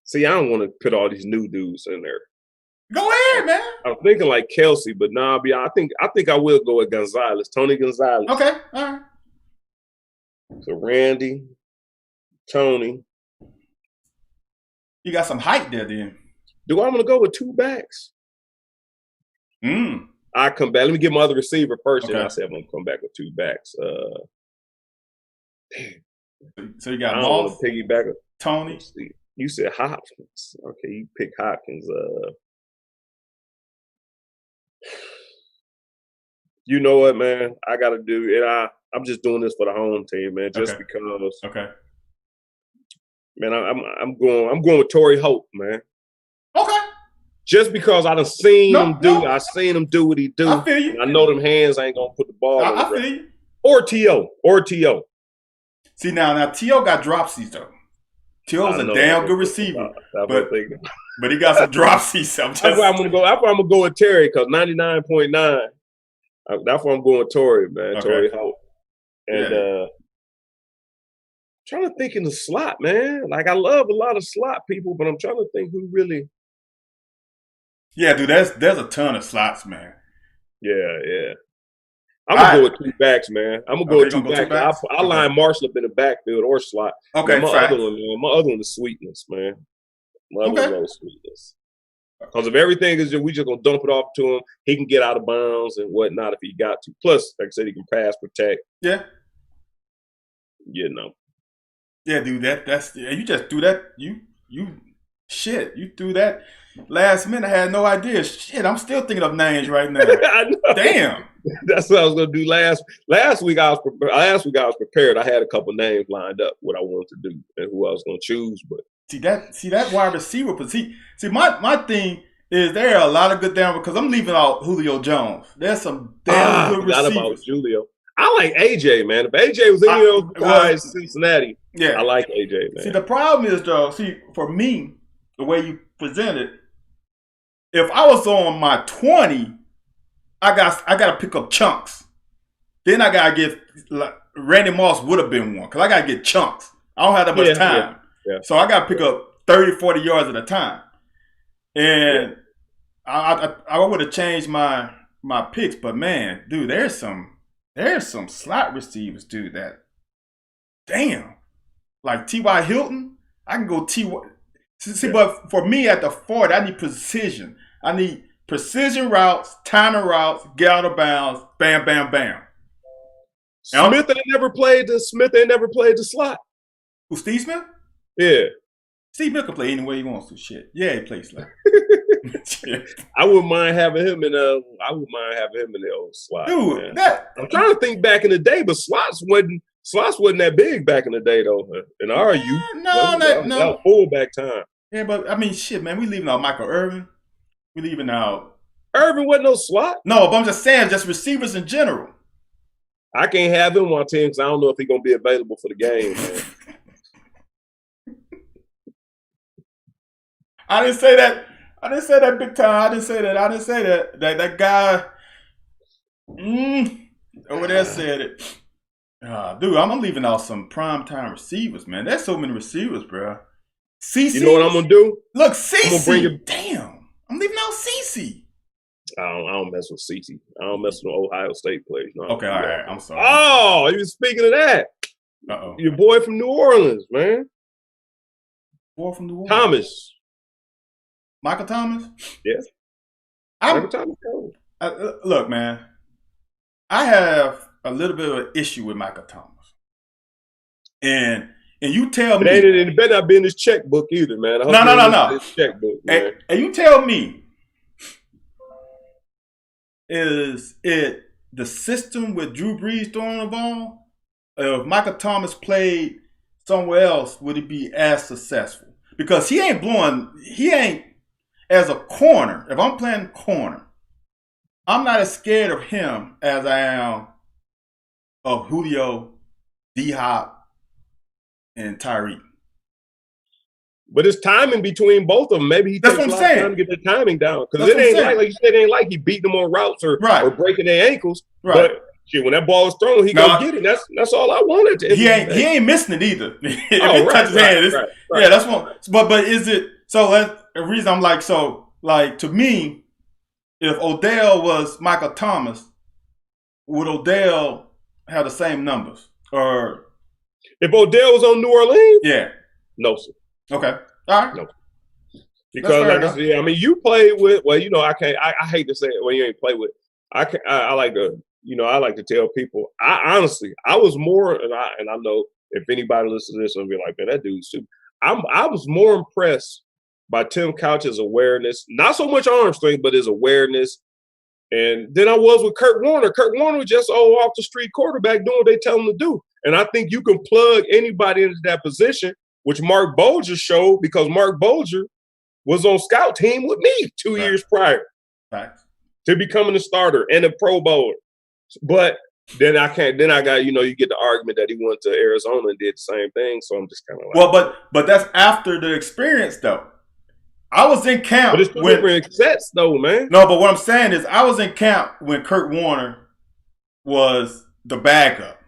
see, I don't want to put all these new dudes in there. Go ahead, man. I'm thinking like Kelsey, but nah, I think I will go with Gonzalez, Tony Gonzalez. Okay, all right. So Randy, Tony. You got some height there, then. Do I want to go with two backs? I come back. Let me get my other receiver first, and I say I'm gonna come back with two backs. Damn. So you got I don't want to piggyback. Tony. You said Hopkins. Okay, you pick Hopkins. You know what, man? I got to do it. I'm just doing this for the home team, man. Just because. Okay. Man, I'm going with Torrey Hope, man. Okay. Just because I done seen him do. I seen him do what he do. I feel you. I know them hands ain't gonna put the ball. I feel you. Or T.O. See now T.O. got dropsies though. T.O.'s a damn good receiver, but he got some dropsies. That's why I'm gonna go with Terry because 99.9. That's why I'm going Torrey, man. Okay. Torrey Hope. And trying to think in the slot, man. Like I love a lot of slot people, but I'm trying to think who really. Yeah, dude, there's a ton of slots, man. Yeah. I'm gonna go with two backs, man. I'm gonna go with two backs. I line Marshall up in the backfield or slot. Okay, my other one is Sweetness, man. My other one is Sweetness. Because if everything is we just gonna dump it off to him, he can get out of bounds and whatnot if he got to. Plus, like I said, he can pass protect. Yeah. You know. Yeah, dude. You just threw that. You threw that last minute. I had no idea. Shit, I'm still thinking of names right now. I know. Damn. That's what I was gonna do last week. I was prepared. I had a couple names lined up what I wanted to do and who I was gonna choose. But see that wide receiver. But see my thing is there are a lot of good down because I'm leaving out Julio Jones. There's some damn good receivers. About Julio. I like AJ, man. If AJ was any of those guys in Cincinnati, I like AJ, man. See, the problem is though. See, for me, the way you present it, if I was on my 20. I got to pick up chunks. Then I got to get Randy Moss would have been one because I got to get chunks. I don't have that much time. Yeah. So I got to pick up 30, 40 yards at a time. And I would have changed my picks. But, man, dude, there's some slot receivers, dude, that, damn. Like T.Y. Hilton, I can go T.Y. See, but for me at the 40, I need precision. I need precision routes, timing routes, get out of bounds, bam, bam, bam. Smith ain't never played the slot. Who, Steve Smith? Yeah. Steve Smith can play any way he wants to. Shit. Yeah, he plays slot. I wouldn't mind having him in the old slot. Dude, man. I'm trying to think back in the day, but slots wasn't that big back in the day though. In our youth. No. That was fullback time. Yeah, but I mean shit, man, we leaving out Michael Irvin. We leaving out. Irvin wasn't no slot. No, but I'm just saying, just receivers in general. I can't have him on my team because I don't know if he's gonna be available for the game, man. I didn't say that big time. I didn't say that. That guy over there said it. Dude, I'm leaving out some primetime receivers, man. There's so many receivers, bro. CC. You know what I'm gonna do? Look, CC. I'm leaving out CC. I don't mess with CC. I don't mess with Ohio State players. No, Okay, all right. I'm sorry. Oh, you speaking of that. Uh-oh. Your boy from New Orleans, man. Boy from New Orleans. Thomas. Michael Thomas? Yeah. Michael Thomas. Look, man. I have a little bit of an issue with Michael Thomas. And you tell me. It better not be in his checkbook either, man. No. His checkbook, man. And you tell me, is it the system with Drew Brees throwing the ball? If Michael Thomas played somewhere else, would it be as successful? Because he ain't as a corner. If I'm playing corner, I'm not as scared of him as I am of Julio, D-Hop, and Tyreek. But it's timing between both of them. Maybe he takes a lot of time to get the timing down. Because it ain't like you said, it ain't like he beat them on routes or breaking their ankles. Right. But shit, when that ball is thrown, he gonna get it. That's all I wanted. He ain't missing it either. If it touches his hand, yeah, that's one. But is it so? That's the reason I'm like so. Like to me, if Odell was Michael Thomas, would Odell have the same numbers? Or if Odell was on New Orleans, yeah, no sir. Okay. All right. No. Because like I said, I mean, you play with. Well, you know, I can't. I hate to say it when you ain't play with. I like to. You know, I like to tell people. I honestly, I was more, and I know if anybody listens to this, I'll be like, man, that dude's stupid. I was more impressed by Tim Couch's awareness, not so much arm strength, but his awareness. And then I was with Kurt Warner. Kurt Warner was just off the street quarterback doing what they tell him to do. And I think you can plug anybody into that position, which Mark Bolger showed, because Mark Bolger was on scout team with me 2 years prior to becoming a starter and a Pro Bowler. But then I got, you know, you get the argument that he went to Arizona and did the same thing. So I'm just kind of like, well, but that's after the experience though. I was in camp. But it's two different sets though, man. No, but what I'm saying is I was in camp when Kurt Warner was the backup.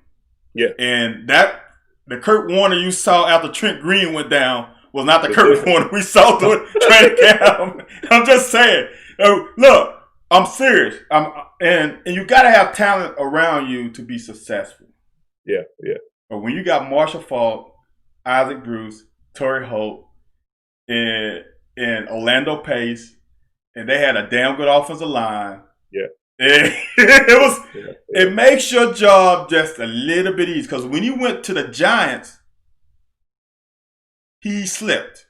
Yeah. And the Kurt Warner you saw after Trent Green went down was not the Kurt Warner we saw through training camp. I'm just saying. Look, I'm serious. And you got to have talent around you to be successful. Yeah. But when you got Marshall Faulk, Isaac Bruce, Torrey Holt, and Orlando Pace, and they had a damn good offensive line. Yeah. It makes your job just a little bit easy, because when you went to the Giants, he slipped.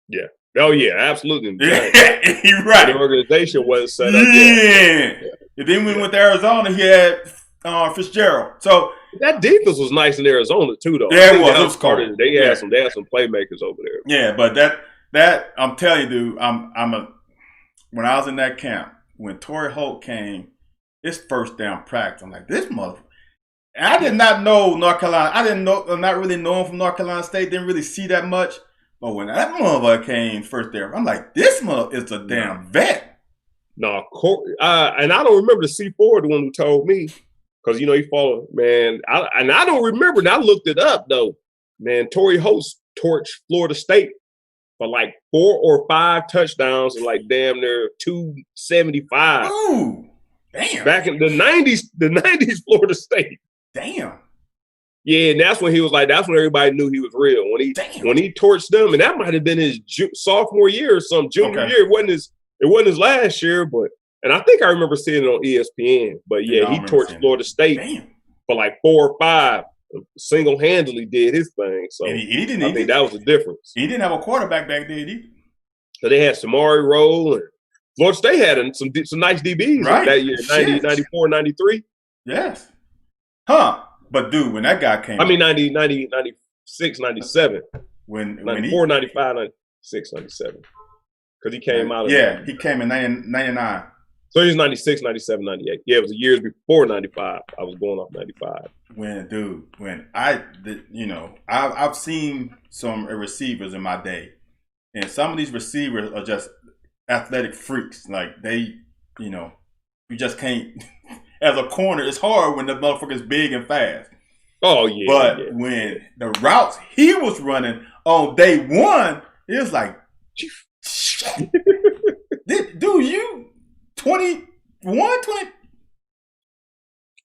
Yeah. Oh yeah, absolutely. You're right. The organization wasn't set up. Yeah. And then when we went to Arizona, he had Fitzgerald. So that defense was nice in Arizona too, though. Yeah, it was cool. They had some playmakers over there. Yeah, but that I'm telling you, dude, when I was in that camp, when Torrey Holt came, his first down practice, I'm like, this motherfucker. And I did not know North Carolina. I'm not really known from North Carolina State. Didn't really see that much. But when that motherfucker came first there, I'm like, this mother is a damn vet. No, and I don't remember the C4, the one who told me, because you know he followed, man. I don't remember. And I looked it up though. Man, Torrey Holt torched Florida State for like 4 or 5 touchdowns and like damn near 275. Ooh, damn! Back in the '90s Florida State. Damn. Yeah, and that's when he was like, that's when everybody knew he was real. When he torched them, and that might have been his sophomore year or some junior year. It wasn't his last year, and I think I remember seeing it on ESPN. But yeah, he torched Florida State for like 4 or 5. Single-handedly did his thing. So I think that was the difference. He didn't have a quarterback back then either. So they had Samari Rolle, and Florida State had some nice DBs that year, 90, 94, 93. Yes. Huh. But dude, when that guy came, 90, 96, 97. When 94, 95, 96, 97. Because he came out of he came in 99. So he was 96, 97, 98. Yeah, it was the years before 95. I was going off 95. I've seen some receivers in my day, and some of these receivers are just athletic freaks. Like they, you just can't. As a corner, it's hard when the motherfucker's big and fast. Oh yeah. But when the routes he was running on day one, it was like, Dude, you 21, 20.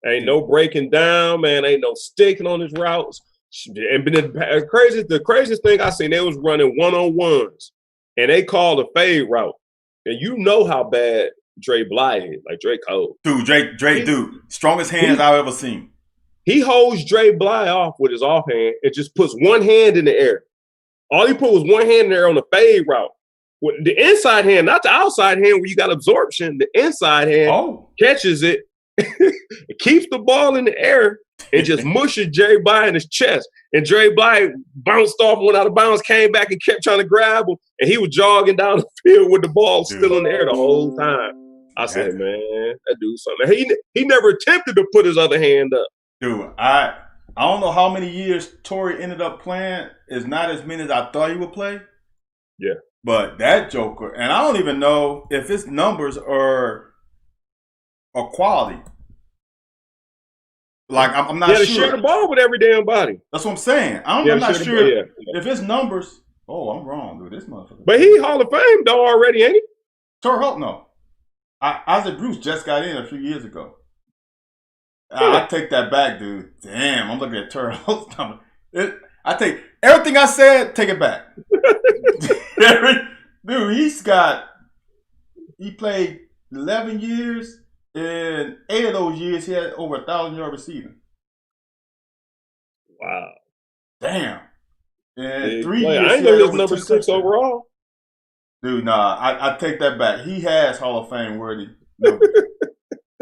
Ain't no breaking down, man. Ain't no sticking on his routes. And the craziest thing I seen, they was running one-on-ones, and they called a fade route. And you know how bad Dre Bly is, like Dre Cole. Dude, dude, strongest hands I've ever seen. He holds Dre Bly off with his offhand and just puts one hand in the air. All he put was one hand in there on the fade route. With the inside hand, not the outside hand where you got absorption. The inside hand catches it, keeps the ball in the air, and just mushes Dre Bly in his chest. And Dre Bly bounced off, went out of bounds, came back and kept trying to grab him. And he was jogging down the field with the ball still in the air the whole time. I said, man, that dude's something. He never attempted to put his other hand up. Dude, I don't know how many years Torrey ended up playing. It's not as many as I thought he would play. Yeah. But that Joker, and I don't even know if his numbers are quality. Like, I'm not sure. To share the ball with every damn body. That's what I'm saying. I'm not sure if his numbers. Oh, I'm wrong, dude. This motherfucker. But he Hall of Fame though already, ain't he? Torrey Holt, no. Isaac Bruce just got in a few years ago. I take that back, dude. Damn, I'm looking at Torrey Holt's number. I take everything I said. Take it back. Dude, he played 11 years, and 8 of those years he had over 1,000 yard receiving. Wow. Damn. And 3 years. I ain't know he was number 6 overall. Dude, nah, I take that back. He has Hall of Fame worthy numbers.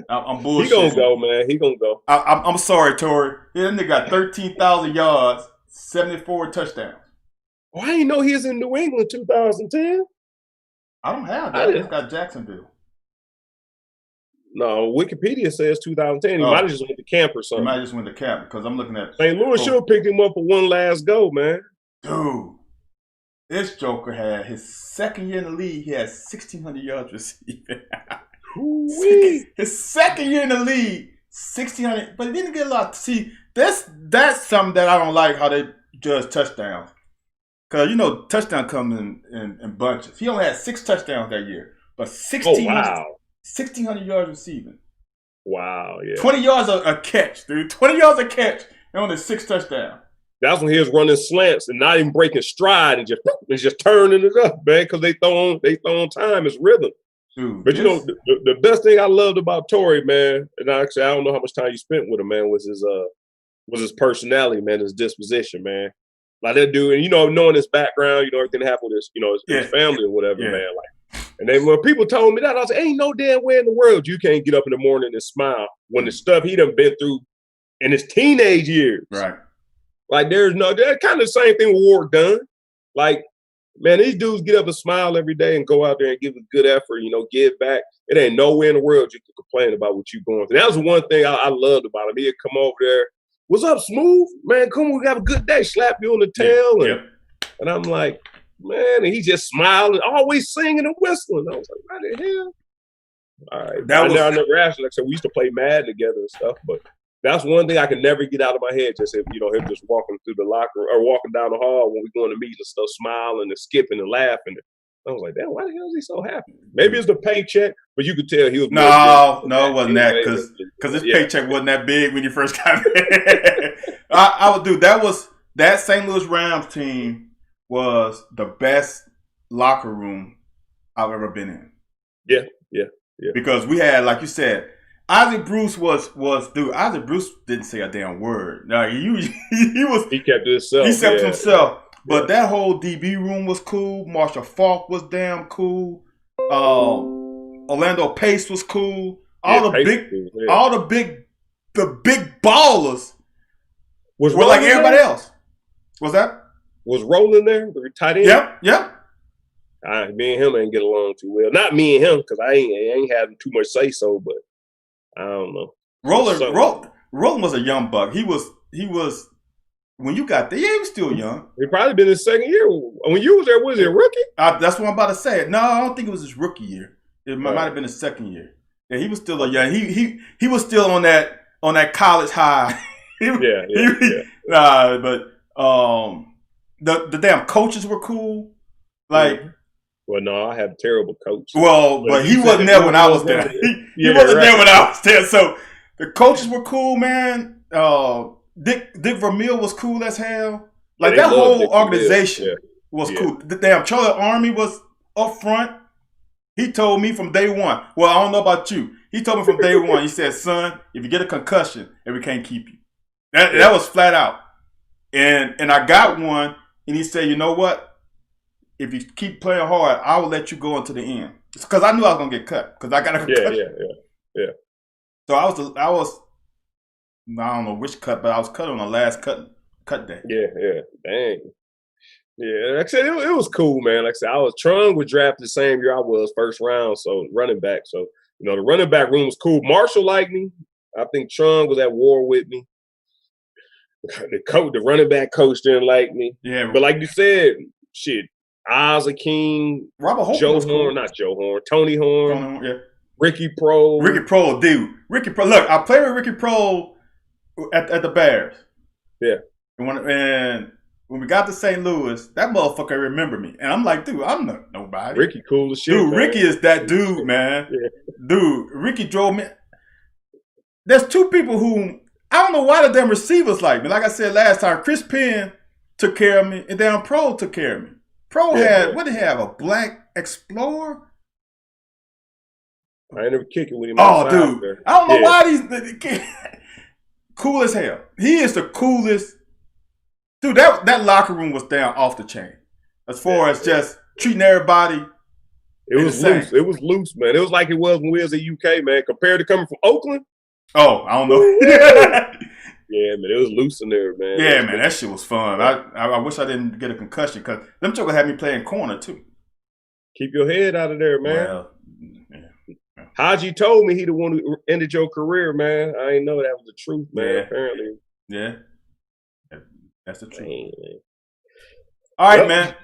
I'm bullshitting. He gonna go, man. He gonna go. I'm sorry, Torrey. That nigga got 13,000 yards, 74 touchdowns. Well, I didn't know he was in New England 2010. I don't have that. I just got Jacksonville. No, Wikipedia says 2010. He might have just went to camp or something. He might have just went to camp because I'm looking at St. Louis should have picked him up for one last go, man. Dude, this Joker had his second year in the league. He had 1,600 yards receiving. His second year in the league, 1,600, but he didn't get a lot. See, that's something that I don't like how they judge touchdowns. Because, touchdown comes in bunches. He only had 6 touchdowns that year, but 1,600 yards receiving. Wow, yeah. 20 yards a catch, dude. 20 yards a catch and only 6 touchdowns. That's when he was running slants and not even breaking stride and just turning it up, man, because they throw on time as rhythm. Dude, but the best thing I loved about Torrey, man, and actually I don't know how much time you spent with him, man, was his personality, man, his disposition, man. Like that dude, and knowing his background, everything that happened with his family or whatever, man. Like, and then when people told me that, I was like, ain't no damn way in the world you can't get up in the morning and smile when the stuff he done been through in his teenage years. Right. Like that kind of the same thing with Warrick Dunn. Like, man, these dudes get up and smile every day and go out there and give a good effort, give back. It ain't nowhere in the world you can complain about what you're going through. That was one thing I loved about him. He'd come over there. What's up, Smooth? Man, come on, we have a good day. Slap you on the tail. And I'm like, man, and he just smiling, always singing and whistling. I was like, what the hell? All right. I never asked him. Like I said, we used to play Madden together and stuff, but that's one thing I can never get out of my head. Just him just walking through the locker room or walking down the hall when we going to meet and stuff, smiling and skipping and laughing. I was like, damn, why the hell is he so happy? Maybe it's the paycheck, but you could tell he was. No, it wasn't that because his paycheck wasn't that big when you first got there. I would do that St. Louis Rams team was the best locker room I've ever been in. Yeah. Because we had, like you said, Isaac Bruce was dude. Isaac Bruce didn't say a damn word. No, he kept to himself. He kept to himself. But that whole DB room was cool. Marshall Faulk was damn cool. Orlando Pace was cool. All the big ballers were like everybody else. Was that? Was Roland there? The tight end? Yep. Me and him ain't get along too well. Not me and him, because I ain't having too much say so, but I don't know. Roland was a young buck. He was when you got there, he was still young. He probably been his second year. When you was there, was he a rookie? That's what I'm about to say. No, I don't think it was his rookie year. It might have been his second year. Yeah, he was still a young. He was still on that college high. But the damn coaches were cool. Like Well, no, I had a terrible coach. Well, but he wasn't there when I was there. He wasn't there when I was there. So the coaches were cool, man. Dick Vermeil was cool as hell. Like that whole organization was cool. The damn Charlie Army was up front. He told me from day one. Well, I don't know about you. He told me from day one. He said, "Son, if you get a concussion, and we can't keep you." That was flat out. And I got one. And he said, "You know what? If you keep playing hard, I will let you go until the end." It's because I knew I was gonna get cut because I got a concussion. Yeah. So I was. I don't know which cut, but I was cut on the last cut day. Yeah. Dang. Yeah, like I said, it was cool, man. Like I said, Trung was drafted the same year I was, first round, so running back. So, the running back room was cool. Marshall liked me. I think Trung was at war with me. The running back coach didn't like me. Yeah. But like you said, shit, Oz King, Robert Holt Joe was Horn, cool. not Joe Horn, Tony Horn, yeah. Ricky Prohl. Ricky Prohl, dude. Ricky Prohl. Look, I played with Ricky Prohl at the Bears. Yeah. And when we got to St. Louis, that motherfucker remembered me. And I'm like, dude, I'm not nobody. Ricky cool as shit. Dude, man. Ricky is that dude, man. Yeah. Dude, Ricky drove me. There's two people who, I don't know why the damn receivers like me. Like I said last time, Chris Penn took care of me, and then Prohl took care of me. Prohl had, what did he have, a black Explorer? I ain't never kicking with him. Oh, dude. There. I don't know why these, cool as hell. He is the coolest. Dude, that locker room was down off the chain. As far as just treating everybody. It was loose. It was loose, man. It was like it was when we was in UK, man. Compared to coming from Oakland. Oh, I don't know. Yeah, man. It was loose in there, man. Yeah, man. That shit was fun. I wish I didn't get a concussion because them jokers had me playing corner, too. Keep your head out of there, man. Well, yeah. Haji told me he the one who ended your career, man. I didn't know that was the truth, man. Yeah. Apparently. Yeah. That's the truth. Man. All right, man.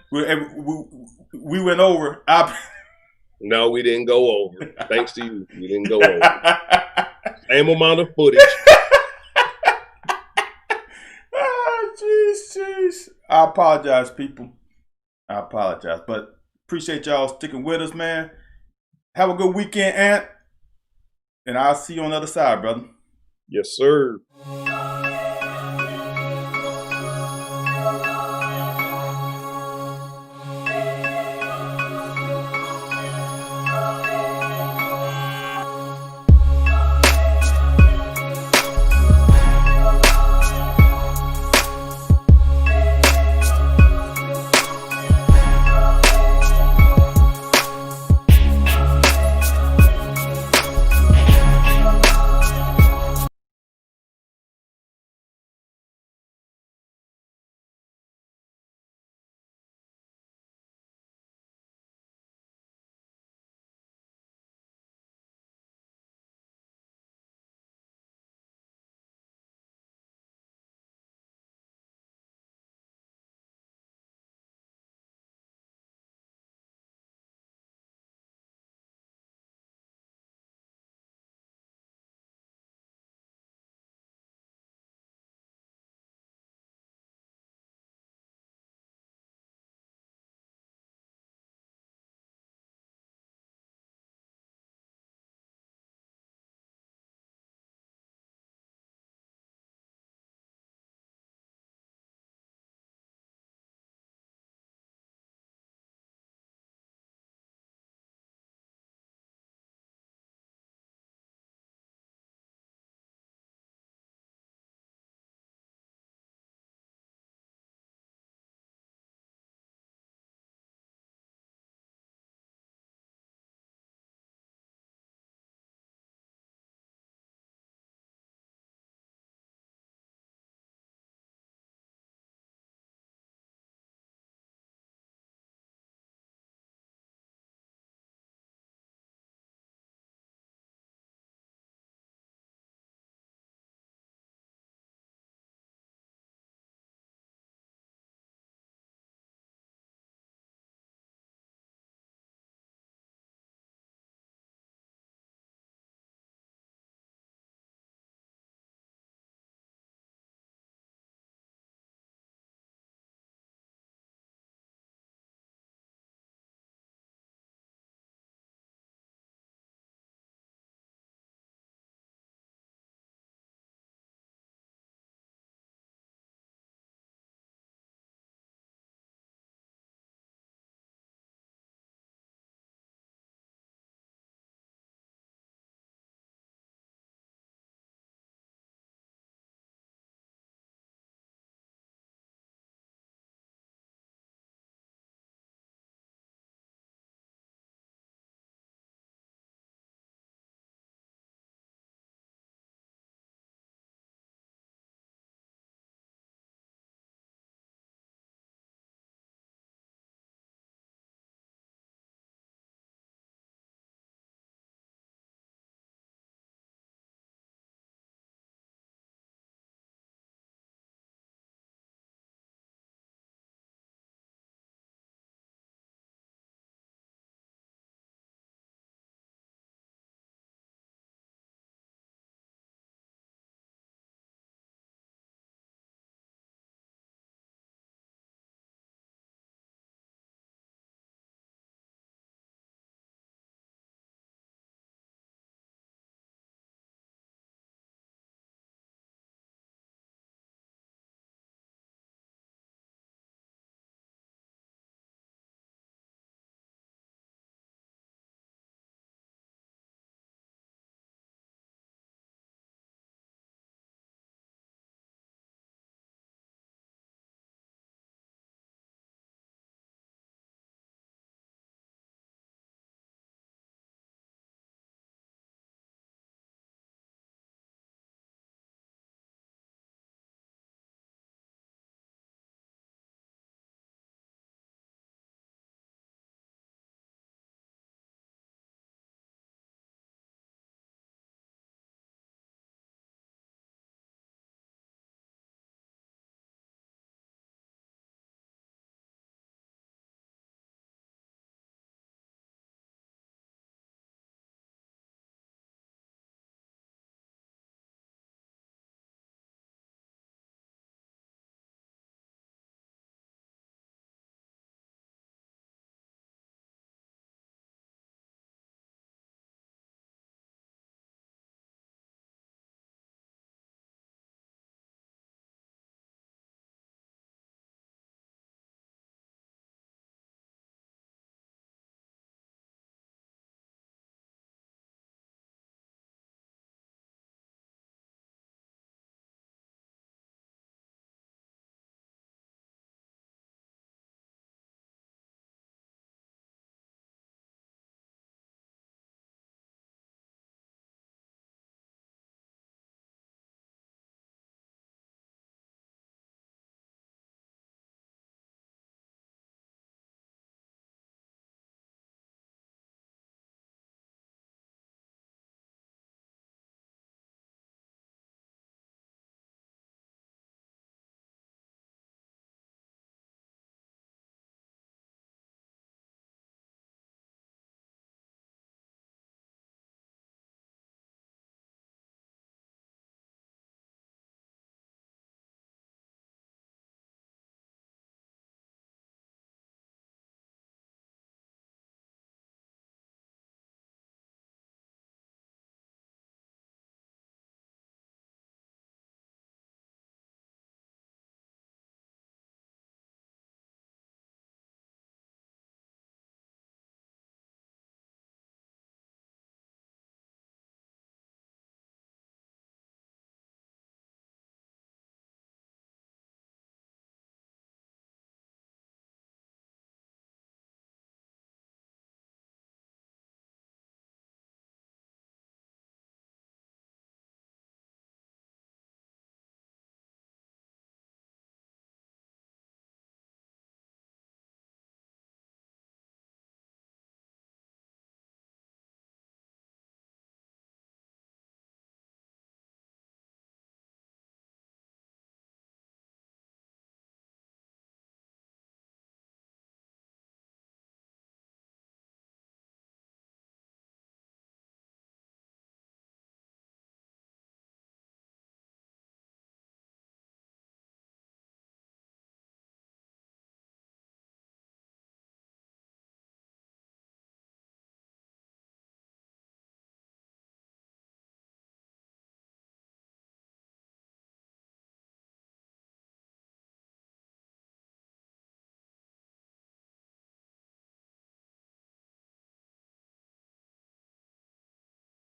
We went over. No, we didn't go over. Thanks to you. We didn't go over. Same amount of footage. Jeez. I apologize, people. I apologize. But appreciate y'all sticking with us, man. Have a good weekend, Ant. And I'll see you on the other side, brother. Yes, sir.